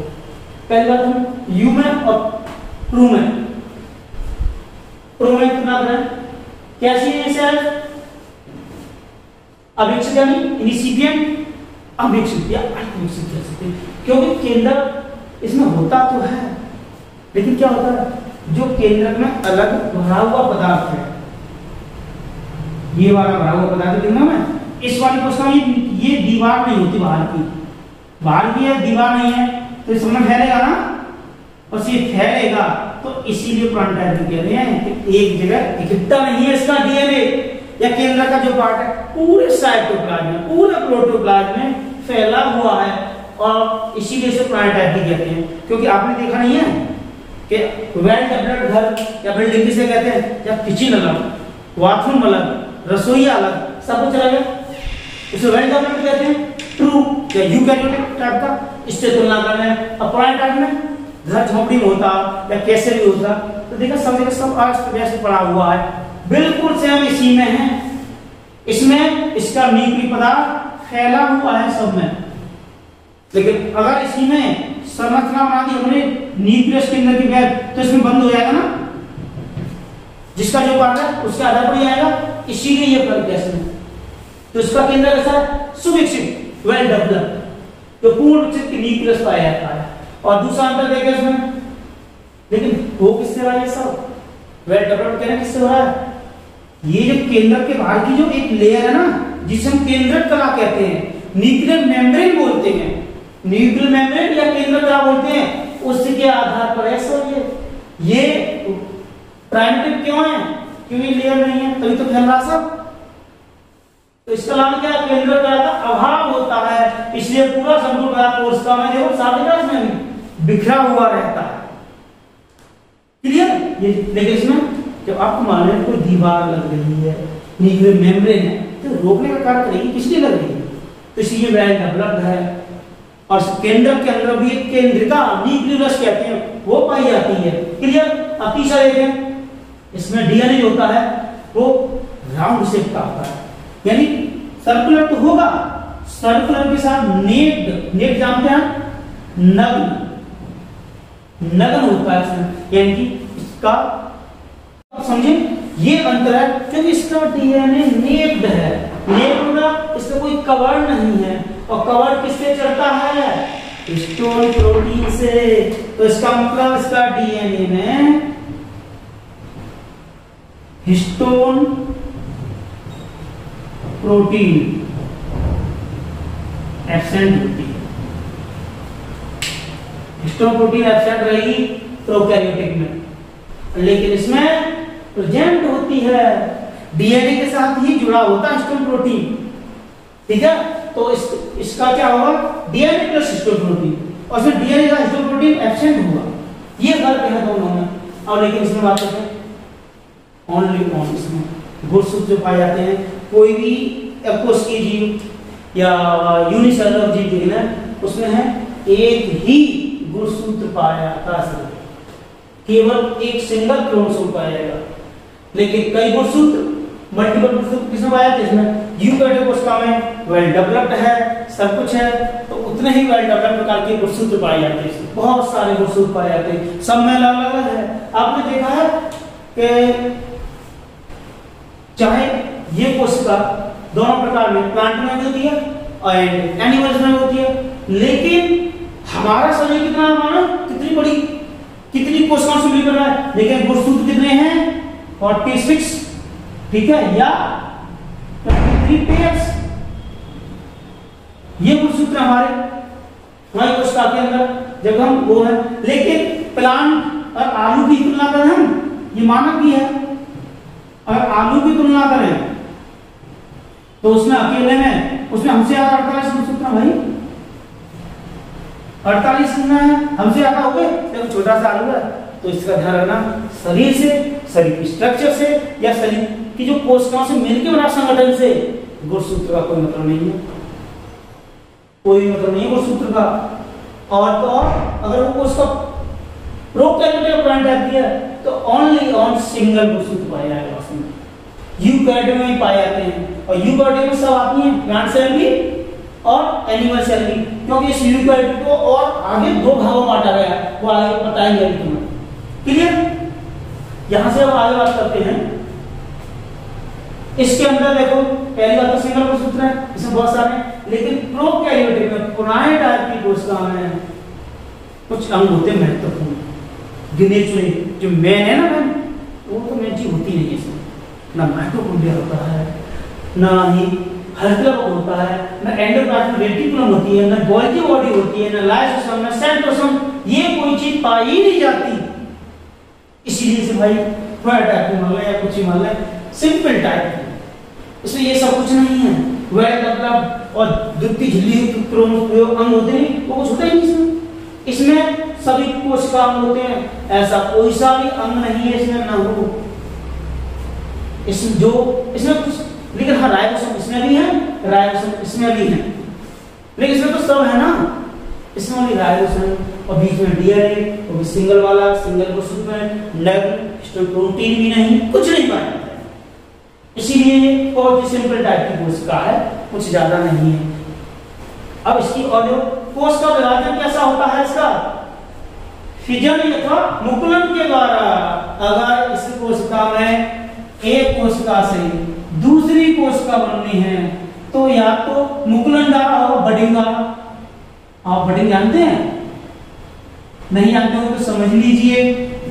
A: पहली बात हम यू में और ट्रू में, ट्रू में कितना है, कैसी है सेल, अविकसित यानी इनिसिपिएंट, अविकसित या अविकसित कह सकते हैं, क्योंकि केंद्रक इसमें होता तो है, लेकिन क्या होता है, जो केंद्रक में अलग भरा हुआ पदार्थ है, ये वाला भरा हुआ पदार्थ देखना में, इस वाली कोशिका में ये दीवार नहीं होती बाहर की, बाहर की है दीवार नहीं है, तो इसमें फैलेगा ना, और ये फैलेगा, तो इसीलिए प्लांटाइड कह रहे हैं कि एक जगह इकट्ठा नहीं है इसका डीएनए या केंद्र का जो पार्ट है, पूरे साइटोप्लाज्म में, पूरे प्रोटोप्लाज्म में फैला हुआ है, और इसीलिए इसे प्लांटाइड कहते हैं। क्योंकि आपने देखा नहीं है कि वेल डेवलप्ड घर या बिल्डिंग किसे कहते हैं, या किचन अलग, बाथरूम अलग, रसोई अलग, सब कुछ अलग, इसे वेल डेवलप्ड कहते हैं। ट्रू या यूकैरियोटिक टाइप का, इससे तुलना कर रहे हैं। अब पुराने टाइप में घर झोपड़ी में होता या कैसे भी होता, तो देखा सब अस्त व्यस्त पड़ा हुआ है, बिल्कुल सेम इसी में है, इसमें इसका न्यूक्लियर पदार्थ फैला हुआ है सब में। लेकिन अगर इसी में संरचना बना दी हमने न्यूक्लियस के अंदर की गैप, तो इसमें बंद हो जाएगा ना, जिसका जो पार्ट है उसके आधार पर ही आएगा, इसीलिए ये फर्क है इसमें। तो इसका केंद्र कैसा है, सुविकसित, वेल डेवलप्ड, तो पूर्ण विकसित न्यूक्लियस पाया जाता है। और दूसरा अंतर देखें इसमें, लेकिन वो किससे रहा है सब, वेल डेवलप्ड कहना किससे हो रहा है, ये जो केंद्र के बाहर की जो एक लेयर है ना, जिसे हम केंद्रक कला कहते हैं, न्यूक्लियर मेम्ब्रेन बोलते हैं, न्यूक्लियर मेम्ब्रेन या केंद्र कला बोलते हैं, उसके आधार पर ऐसा ये प्राइमेटिव क्यों है, क्योंकि लेयर नहीं है तभी तो फैल रहा सब। तो इसका नाम क्या है, केंद्र कला का अभाव होता है, इसलिए पूरा संपूर्ण कोशिका में देखो सार्वजनिक में बिखरा हुआ रहता है। क्लियर? ये लेकिन इसमें जब आपको मान लें कोई दीवार लग रही है, न्यूक्लियर मेम्ब्रेन है, तो रोकने का कार्य करेगी, किसलिए लग रही है, तो इसलिए वेल डेवलप्ड है। और केंद्र के अंदर भी एक केंद्रिका न्यूक्लियस कहते हैं, वो पाई जाती है। क्लियर? अब तीसरा देखें, इसमें डीएनए जो होता है वो राउंड शेप का होता है, यानी सर्कुलर तो होगा, सर्कुलर के साथ नेक्ड, नेक्ड जानते हैं, नग्न, नग्न होता है इसमें, यानी कि इसका समझे ये अंतर है, क्योंकि इसका डीएनए नेक्ड है, नेक्ड मतलब इसका कोई कवर नहीं है, और कवर किससे चढ़ता है, हिस्टोन प्रोटीन से। तो इसका मतलब इसका डीएनए में हिस्टोन प्रोटीन एब्सेंट होती है, हिस्टोन प्रोटीन एब्सेंट रहेगी प्रोकैरियोटिक में, लेकिन इसमें प्रेजेंट होती है, डीएनए के साथ ही जुड़ा होता है हिस्टोन प्रोटीन। ठीक है? तो इसका क्या होगा, डीएनए प्लस हिस्टोन प्रोटीन, और फिर डीएनए का हिस्टोन प्रोटीन एब्सेंट होगा, ये फर्क है दोनों में। और लेकिन इसमें बात करते हैं ओनली ऑन, इसमें गुणसूत्र पाए जाते हैं, कोई भी एकोस्की जीव या यूनिसेलुलर जीव देखना उसमें है एक ही गुणसूत्र पाया जाता है, केवल एक सिंगल क्रोमोसोम पाया जाएगा। लेकिन कई गुणसूत्र, मल्टीपल गुणसूत्र किसमें पाया जाते हैं, इसमें यूकैरियोटिक कोशिका में वेल डेवलप्ड है, सब कुछ है, तो उतने ही वेल डेवलप्ड प्रकार के गुणसूत्र पाए जाते हैं, बहुत सारे गुणसूत्र पाए जाते हैं, सब में अलग अलग है। आपने देखा है कि चाहे ये कोशिका दोनों प्रकार में, प्लांट में भी होती है और एनिमल्स में होती है, लेकिन हमारा शरीर कितना मानो, कितनी बड़ी, कितनी कोशिकाओं से मिलकर रहा है, लेकिन गुणसूत्र कितने हैं, 46, ठीक है, या 23 पेयर्स, ये गुणसूत्र हमारे, हमारी कोशिका के अंदर जब हम वो है, लेकिन प्लांट और आलू की तुलना करें हम, ये मानव भी है, और आलू की तुलना करें तो उसमें अकेले में उसमें हमसे ज्यादा 48 गुणसूत्र भाई, 48 है, हमसे ज्यादा हो गए। देखो छोटा सा आलू है, तो इसका ध्यान रखना, शरीर से, शरीर की स्ट्रक्चर से या शरीर की जो कोशिकाओं से मिलकर बना संगठन से गुणसूत्र का कोई मतलब नहीं है, कोई मतलब नहीं है गुणसूत्र का। और तो और अगर वो कोशिका प्रोकैरियोटिक प्लांट आती है तो ओनली ऑन सिंगल गुणसूत्र पाया जाएगा उसमें, यूकैरियोट में पाए जाते हैं, और यूकैरियोट में सब आती हैं, प्लांट सेल भी और एनिमल सेल भी, क्योंकि इस यूकैरियोट को और आगे दो भागों में बांटा गया है, वो आगे बताएंगे अभी तुम्हें। क्लियर? यहां से अब आगे बात करते हैं। इसके अंदर देखो पहली बात तो सिंगल गुणसूत्र है, इसमें बहुत सारे, लेकिन प्रोकैरियोटिक में पुराने टाइप की कोशिका में कुछ अंग होते हैं महत्वपूर्ण, गिने चुने, जो मेन है ना मैन, वो तो मेन चीज होती नहीं है इसमें, ना माइटोकॉन्ड्रिया होता है, ना ही हल्का होता है, ना एंडोप्लाज्मिक रेटिकुलम होती है, ना गोल्गी बॉडी होती है, ना लाइसोसोम, ना सेंट्रोसोम, ये कोई चीज पाई ही नहीं जाती। इसीलिए से भाई थोड़ा टाइप में मान ले या कुछ ही मान ले, सिंपल टाइप है, इसमें ये सब कुछ नहीं है। वह मतलब और द्वितीय झिल्ली प्रयोग अंग होते हैं, वो कुछ होता ही नहीं इसमें। इसमें सभी कोशिका अंग होते हैं, ऐसा कोई सा भी अंग नहीं है इसमें ना हो, इसमें जो इसमें कुछ, लेकिन हाँ राइबोसोम इसमें भी है, राइबोसोम इसमें भी है, लेकिन इसमें तो सब है ना, इसमें ओनली राइबोसोम और बीच में डीएनए, वो भी सिंगल वाला, सिंगल गुणसूत्र में, हिस्टोन प्रोटीन भी नहीं, कुछ नहीं पाया जाता है। इसीलिए बहुत ही सिंपल टाइप की कोशिका है, कुछ ज्यादा नहीं है। अब इसकी और जो कोशिका विभाजन कैसा होता है इसका, फिजन अथवा मुकुलन के द्वारा। अगर इस कोशिका में एक कोशिका से दूसरी कोशिका बननी है तो या तो मुकुलन द्वारा हो, बडिंग द्वारा। आप बडिंग जानते हैं? नहीं जानते हो तो समझ लीजिए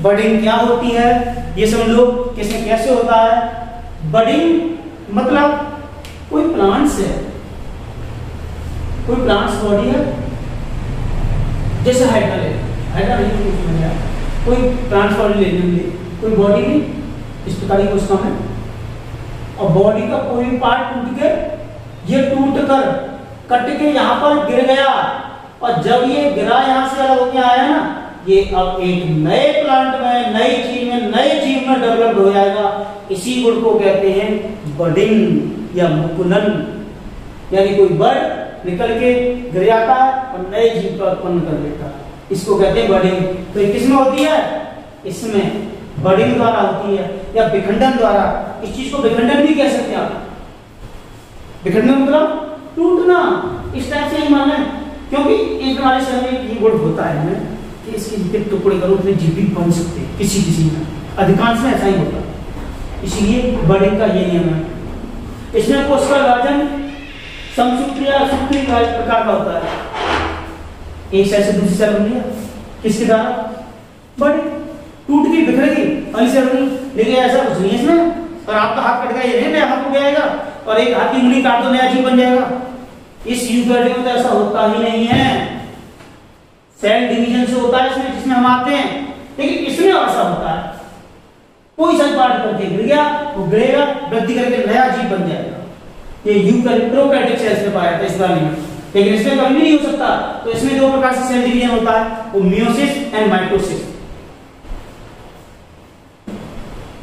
A: बडिंग क्या होती है, ये सब लोग कैसे होता है। बडिंग मतलब कोई प्लांट्स है, कोई प्लांट्स बॉडी है, जैसे हाइड्रा ले, हाइड्रा नहीं कुछ समझ आया, कोई प्लांट्स बॉडी लेने में कोई बॉडी नहीं, इस प्रकार की कोशिका में, और बॉडी का कोई भी पार्ट टूट के, ये टूट कर कट के यहाँ पर गिर गया, और जब ये गिरा यहाँ से अलग होकर आया ना, ये अब एक नए प्लांट में, नई चीज में, नए जीव में डेवलप हो जाएगा। इसी गुण को कहते हैं बडिंग या मुकुलन, यानी कोई बर्ड निकल के गिर जाता है और नए जीव का उत्पन्न कर देता है, इसको कहते हैं बडिंग। तो ये किसमें होती है? इसमें बडिंग द्वारा होती है या विखंडन द्वारा। इस चीज को विखंडन भी कह सकते हैं आप। विखंडन मतलब टूटना, इस टाइप से ही मानना है, क्योंकि एक हमारे शरीर में ये गुण होता है कि इसके जितने टुकड़े करो उतने जीव भी बन सकते हैं, किसी में, अधिकांश में ऐसा ही होता है। इसलिए बडिंग का ये नियम है। इसमें कोशिका विभाजन समसूत्री या सूत्री प्रकार का होता है, एक सेल से दूसरी सेल बन गया, किसके द्वारा? बडिंग, टूट गई, बिखर गई, अली सेल बनी, लेकिन ऐसा कुछ नहीं है इसमें। और आपका हाथ कट गया, ये नया हाथ हो जाएगा, और एक हाथ की उंगली काट दो, नया जीव बन जाएगा। इस यूकैरियोट में तो ऐसा होता ही नहीं है। सेल डिवीजन से होता है इसमें, जिसमें हम आते हैं, लेकिन इसमें ऐसा होता है कोई सा पार्ट करके गिर गया, वो गिरेगा, वृद्धि करके नया जीव बन जाएगा। ये यूकैरियोट प्रोकैरियोटिक सेल्स में पाया जाता है इस वाले में, लेकिन इसमें कभी नहीं हो सकता। तो इसमें दो प्रकार से सेल डिवीजन होता है, वो मियोसिस एंड माइटोसिस।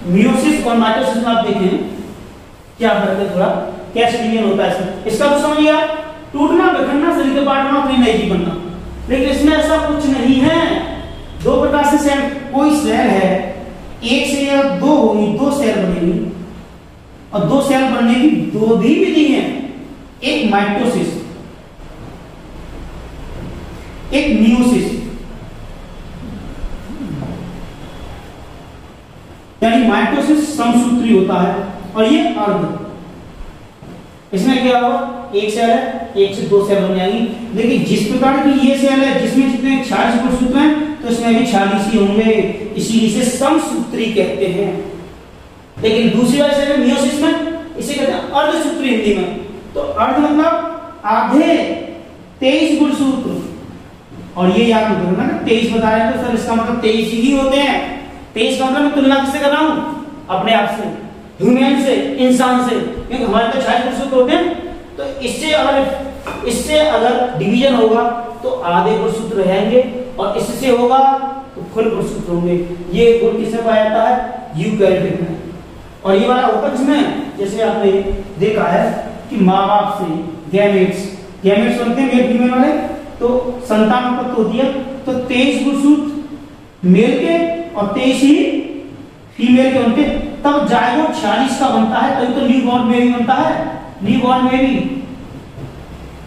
A: मियोसिस और माइटोसिस में आप देखें क्या फर्क है, थोड़ा कैसे डिवीजन होता है इसमें, इसका तो समझ गया, टूटना, बिखरना, शरीर के पार्ट बनना, फिर नई जीव बनना। लेकिन इसमें ऐसा कुछ नहीं है। दो प्रकार से सेल, कोई सेल है, एक से या दो होगी, दो सेल बनेगी, और दो सेल बनने की दो भी विधि है, एक माइटोसिस, एक मियोसिस। यानी माइटोसिस समसूत्री होता है और ये अर्ध। इसमें क्या होगा, एक सेल है, एक से दो सेल बन जाएंगी। लेकिन जिस प्रकार की ये सेल है जिसमें जितने 46 गुणसूत्र हैं, तो इसमें भी 46 ही होंगे, इसीलिए इसे समसूत्री कहते हैं। लेकिन दूसरी वाली सेल मियोसिस में इसे कहते हैं अर्धसूत्री हिंदी में। तो अर्ध मतलब आधे 23 गुणसूत्र, और ये याद रखना ना 23 बता रहे हैं तो सर इसका मतलब 23 ही होते हैं। 23 का मतलब मैं तुलना किससे कर रहा हूँ? अपने आप से, ह्यूमन से, इंसान से, क्योंकि हमारे तो 46 गुणसूत्र होते हैं। तो इससे अगर डिवीजन होगा तो आधे गुणसूत्र रहेंगे और इससे होगा तो फुल गुणसूत्र होंगे। ये गुण किसमें पाया जाता है? यूकैरियोटिक में। और ये वाला होता जिसमें जैसे आपने देखा है कि माँ बाप से गैमेट्स बनते हैं मेल फीमेल वाले, तो संतान उत्पत्ति होती है। तो 23 गुणसूत्र मेल के और 23 ही फीमेल के बनते, तब जायगोट 46 का बनता है। तभी तो न्यू बॉर्न में भी बनता है, न्यू बॉर्न में भी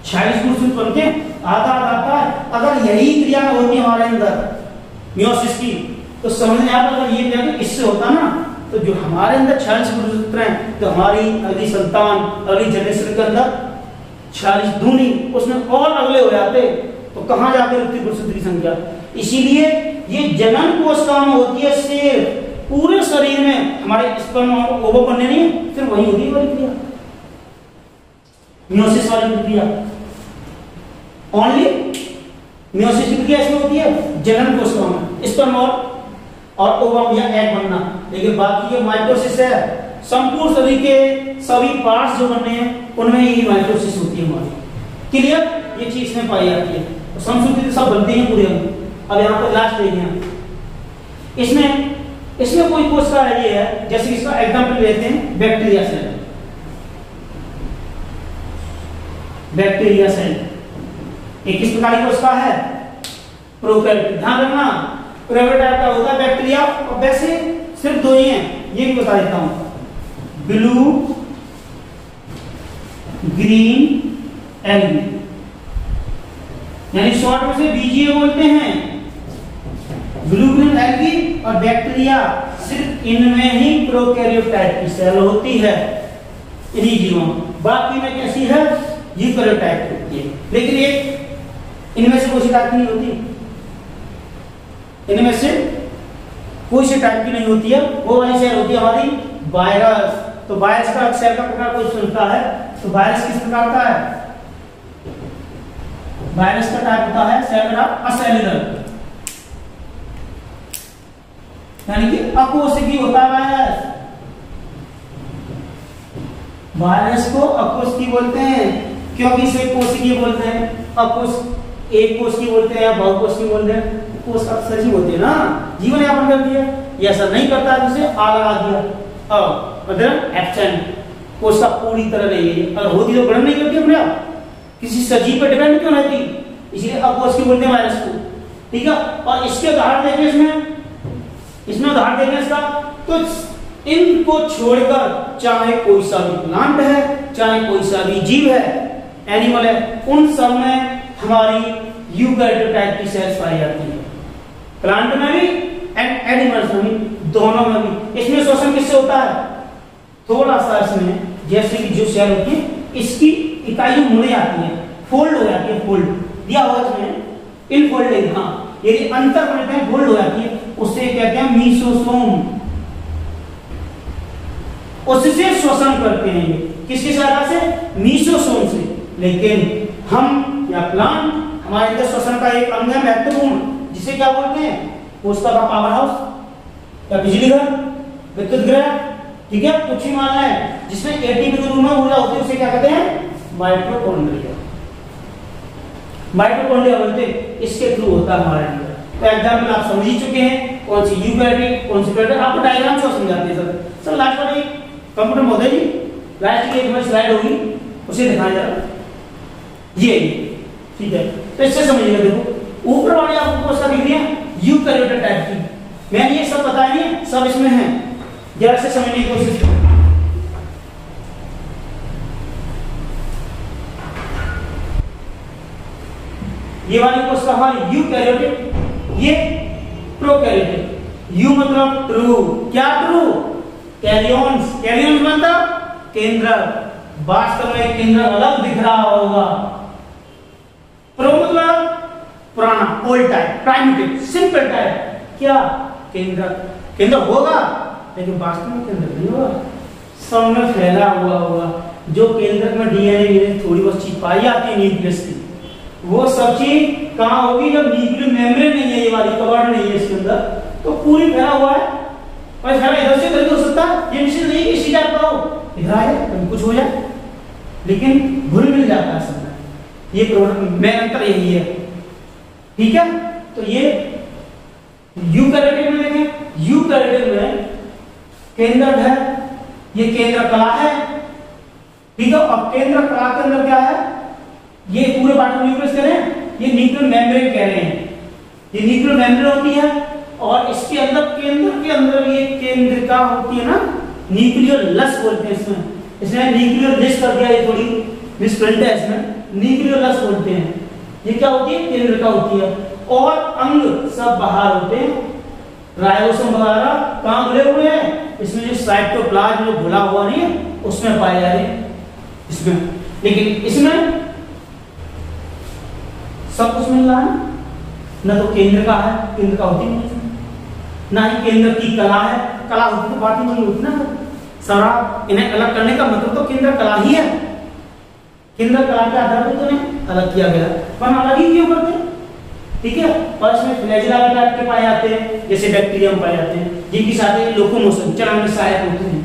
A: 46 गुणसूत्र बनते आधा आता है। अगर यही क्रिया होती है हमारे अंदर मियोसिस की, तो समझ में आता है। अगर ये क्रिया तो इससे होता ना, तो जो हमारे अंदर 46 गुणसूत्र हैं, तो हमारी अगली संतान, अगली जनरेशन के अंदर 46 दूनी, उसमें और अगले हो जाते, तो कहां जाके रुकती गुणसूत्र की संख्या। इसीलिए ये जनन कोशिका में होती है सिर्फ, पूरे शरीर में हमारे स्पर्म और ओवम बनने नहीं, फिर वही होगी वाली क्रिया, मियोसिस वाली क्रिया। ओनली मियोसिस की क्रिया इसमें होती है जनन कोशिका में, स्पर्म और ओवम या एग बनना। लेकिन बाकी ये माइटोसिस है, संपूर्ण शरीर के सभी पार्ट्स जो बनने हैं उनमें ही माइटोसिस होती है हमारी। क्लियर? ये चीज में पाई जाती है। तो संस्कृति सब बनते हैं पूरे अंग। अब यहाँ पर लास्ट देखिए, इसमें कोई कोशिका ये है, जैसे इसका एग्जांपल लेते हैं बैक्टीरिया सेल। बैक्टीरिया सेल एक किस प्रकार की कोशिका है? प्रोकैरियोटिक। ध्यान रखना, प्रोकैरियोटिक टाइप का होता है बैक्टीरिया, और वैसे सिर्फ दो ही हैं, ये भी बता देता हूं, ब्लू ग्रीन एल्गी, यानी शॉर्ट में से बीजीए बोलते हैं। ब्लू ग्रीन एल्गी और बैक्टीरिया, सिर्फ इनमें ही प्रोकैरियोट टाइप की सेल होती है, इन्हीं जीवों। बाकी में कैसी है? यूकैरियोट टाइप की होती है। लेकिन एक इनमें से कोई सी टाइप की नहीं होती, इनमें से कोई सी टाइप की नहीं होती है। वो वाली सेल होती है हमारी वायरस। तो वायरस का सेल का प्रकार कोई सुनता है, तो वायरस किस प्रकार का है? वायरस का टाइप होता है सेल का असेलुलर, यानी कि अकोशिकीय होता है वायरस। वायरस को अकोशिकीय बोलते हैं, क्योंकि इसे कोशिकीय बोलते हैं। एक कोशिकीय बोलते हैं या बहुकोशिकीय बोलते हैं। कोश अक्सर ही होते हैं ना, जीवन यापन कर दिया, ये ऐसा नहीं करता है, उसे आ लगा दिया, मतलब एब्सेंट, कोशिका पूरी तरह नहीं है। और होती तो ग्रहण नहीं करती अपने आप, किसी सजीव पर डिपेंड क्यों रहती, इसलिए अकोशिकीय बोलते हैं वायरस को। ठीक है? और इसके उदाहरण देखिए, इसमें उदाहरण देखिए इसका, तो इनको छोड़कर चाहे कोई सा भी प्लांट है, चाहे कोई सा भी जीव है, एनिमल है, उन सब में हमारी यूकैरियोटिक टाइप की सेल्स पाई जाती है। प्लांट में भी एंड एनिमल्स में भी, दोनों में भी। इसमें शोषण किससे होता है? थोड़ा सा इसमें, जैसे कि जो सेल होती है, इसकी इकाइयां मुड़े जाती है, फोल्ड हो जाती है, फोल्ड दिया हुआ इसमें, इनफोल्डेड। हाँ, यदि अंतर बनते हैं, फोल्ड हो जाती है, उससे कहते हैं मीसोसोम। उससे शोषण करते हैं ये, किसकी सहायता से? मीसोसोम से। लेकिन हम या प्लांट, हमारे अंदर श्वसन का एक अंग है महत्वपूर्ण, जिसे क्या बोलते हैं? कोशिका का पावर हाउस या बिजली घर, विद्युत गृह। ठीक है? कुछ ही मानना है जिसमें एटीपी के रूप में ऊर्जा होती है, उसे क्या कहते हैं? माइटोकॉन्ड्रिया। माइटोकॉन्ड्रिया बोलते हैं, इसके थ्रू होता है हमारे अंदर। तो एग्जाम्पल आप समझ ही चुके हैं, कौन सी यूकैरियोटिक, कौन सी प्रोकैरियोटिक। आपको डायग्राम से समझाते हैं सर। लास्ट वाली कंप्यूटर महोदय जी, लास्ट की एक हमारी स्लाइड होगी, उसे दिखाएं जरा। ये ठीक है, तो इससे समझिएगा। देखो ऊपर वाली आपको कोशिका दिख रही है यूकैरियोटिक टाइप की, मैंने ये सब बताया नहीं, सब इसमें है, जरा से समझने की कोशिश करो। ये वाली कोशिका हमारी यूकैरियोटिक, ये प्रोकैरियोटिक। यू मतलब ट्रू, क्या ट्रू? कैरियंस, कैरियंस मतलब केंद्रक। वास्तव में केंद्र अलग दिख रहा होगा। प्रो मतलब पुराना, old type, primitive, simple type. क्या? केंद्रक। केंद्र होगा, लेकिन वास्तव में केंद्र नहीं होगा, सब में फैला हुआ होगा। जो केंद्रक में डीएनए थोड़ी बहुत चीज पाई जाती है न्यूक्लियस की, वो सब चीज कहाँ होगी जब न्यूक्लियर मेम्ब्रेन नहीं है, ये वाली कवर नहीं है इसके अंदर, तो पूरी फैला हुआ है और फैला इधर से उधर हो सकता है। ये निश्चित नहीं कि सीधा पाओ इधर आए कहीं कुछ हो जाए, लेकिन घुल मिल जाता है सब में। ये प्रोडक्ट में अंतर यही है, ठीक है। तो ये यूकैरियोटिक में देखें, यूकैरियोटिक में केंद्रक है, ये केंद्र कला है, ठीक है। और केंद्र कला के अंदर क्या है, ये पूरे पार्ट को न्यूक्लियस कह रहे हैं, ये न्यूक्लियर मेम्ब्रेन कह रहे हैं, ये न्यूक्लियर मेम्ब्रेन होती है। और इसके अंदर केंद्र के अंदर ये केंद्रिका होती है ना, न्यूक्लियर लस बोलते हैं इसमें, इसने न्यूक्लियर लिस्ट कर दिया, ये थोड़ी मिसप्रिंट है इसमें, न्यूक्लियर लस बोलते हैं। ये क्या होती है, केंद्रिका होती है। और अंग सब बाहर होते हैं, राइबोसोम वगैरह कहां घुले हुए हैं, इसमें जो साइटोप्लाज्म जो घुला हुआ नहीं है उसमें पाए जा रहे हैं इसमें। लेकिन इसमें सब कुछ मिल रहा है ना, तो केंद्र का है, केंद्र का होती नहीं, ना ही केंद्र की कला है, कला होती तो बात ही नहीं होती ना सारा। इन्हें अलग करने का मतलब तो केंद्र कला ही है, केंद्र कला के आधार पर तो इन्हें अलग किया गया, पर अलग ही क्यों करते हैं, ठीक है। और इसमें फ्लैजेला टाइप के पाए जाते हैं, जैसे बैक्टीरियम पाए जाते हैं, जिनकी साथ लोकोमोशन चलन में सहायक होते हैं।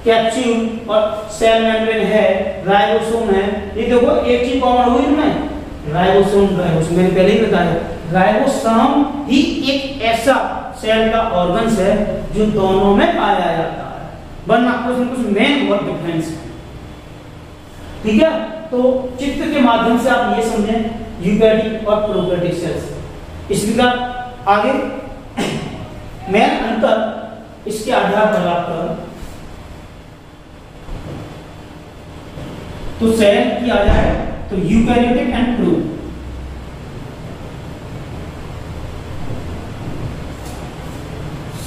A: कैप्सूल और सेल मेम्ब्रेन है, राइबोसोम है, ये देखो एक चीज कॉमन हुई इनमें, राइबोसोम, राइबोसोम मैंने पहले ही बताया, राइबोसोम ही एक ऐसा सेल का ऑर्गन्स है जो दोनों में पाया जाता है, वरना कुछ मेन बहुत डिफरेंस है, ठीक है। तो चित्र के माध्यम से आप ये समझें यूकैरियोटिक और प्रोकैरियोटिक सेल्स। इस प्रकार आगे मेन अंतर इसके आधार पर आपका तो सेल की आ जाए तो eukaryotic and pro.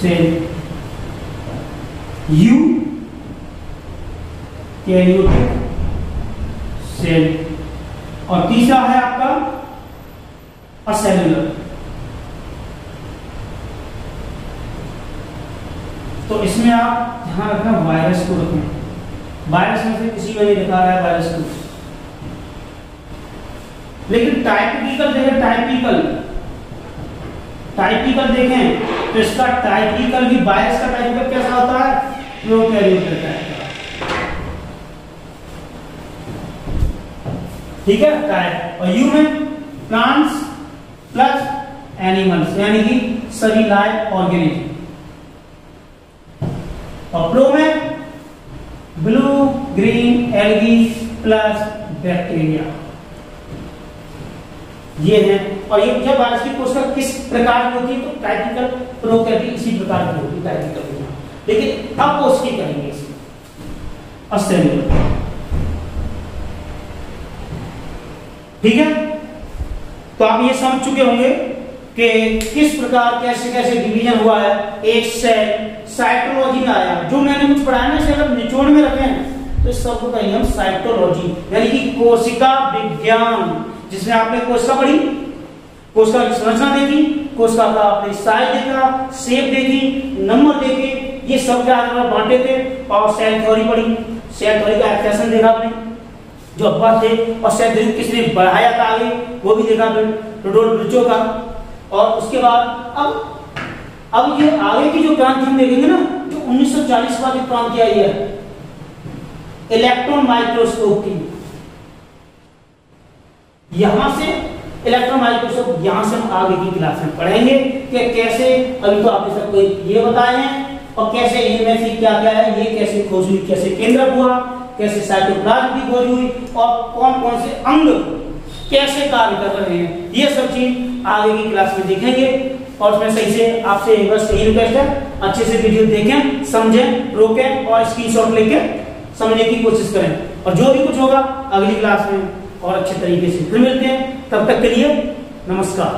A: Cell eukaryotic cell, और तीसरा है आपका असेलुलर। तो इसमें आप ध्यान रखना वायरस को रखें, वायरस में से किसी में नहीं दिखा रहा है वायरस को, लेकिन टाइपिकल देखें, टाइपिकल देखें तो इसका टाइपिकल भी वायरस का टाइपिकल कैसा होता है, प्रोकैरियोटिक टाइप का, ठीक है टाइप। और यू में प्लांट्स प्लस एनिमल्स, यानी कि सभी लाइव ऑर्गेनिज्म। और प्रो में blue green algae plus bacteria, ये है। और ये जब वायरस की कोशिका किस प्रकार की होती है, तो टाइपिकल प्रोकैरियोटिक इसी प्रकार की होती है, टाइपिकल। लेकिन अब उसकी करेंगे इसमें असेलुलर, ठीक है। तो आप ये समझ चुके होंगे कि किस प्रकार कैसे कैसे डिवीजन हुआ है एक सेल, साइटोलॉजी में आया। जो मैंने कुछ पढ़ाया ना इसे अगर निचोड़ में रखें तो इस सबको कहेंगे हम साइटोलॉजी, यानी कि कोशिका विज्ञान, जिसमें आपने कोशिका पढ़ी, कोशिका की संरचना देखी, कोशिका का आपने साइज देखा, शेप देखी, नंबर देखे, ये सब के आधार पर बांटे थे। और सेल थ्योरी पढ़ी, सेल थ्योरी का एक्सप्रेशन देखा आपने जो अपवाद थे, और सेल थ्योरी किसने बढ़ाया था आगे वो भी देखा रोडोल्फ विर्चो का। और उसके बाद अब ये आगे की जो क्रांति हम देखेंगे ना, जो 1940 का जो क्रांति आई है इलेक्ट्रॉन माइक्रोस्कोप की, यहां से इलेक्ट्रॉन माइक्रोस्कोप, यहां से हम आगे की क्लास में पढ़ेंगे कि कैसे, अभी तो आपने सबको ये बताए हैं, और कैसे इनमें से क्या क्या है, ये कैसे खोज हुई, कैसे केंद्रक हुआ, कैसे साइटोप्लाज्म की खोज हुई, और कौन कौन से अंग कैसे कार्य कर रहे हैं, ये सब चीज आगे की क्लास में देखेंगे। और उसमें सही से आपसे बस यही रिक्वेस्ट है, अच्छे से वीडियो देखें, समझें, रोकें और स्क्रीनशॉट लेके समझने की कोशिश करें। और जो भी कुछ होगा अगली क्लास में और अच्छे तरीके से फिर मिलते हैं, तब तक के लिए नमस्कार।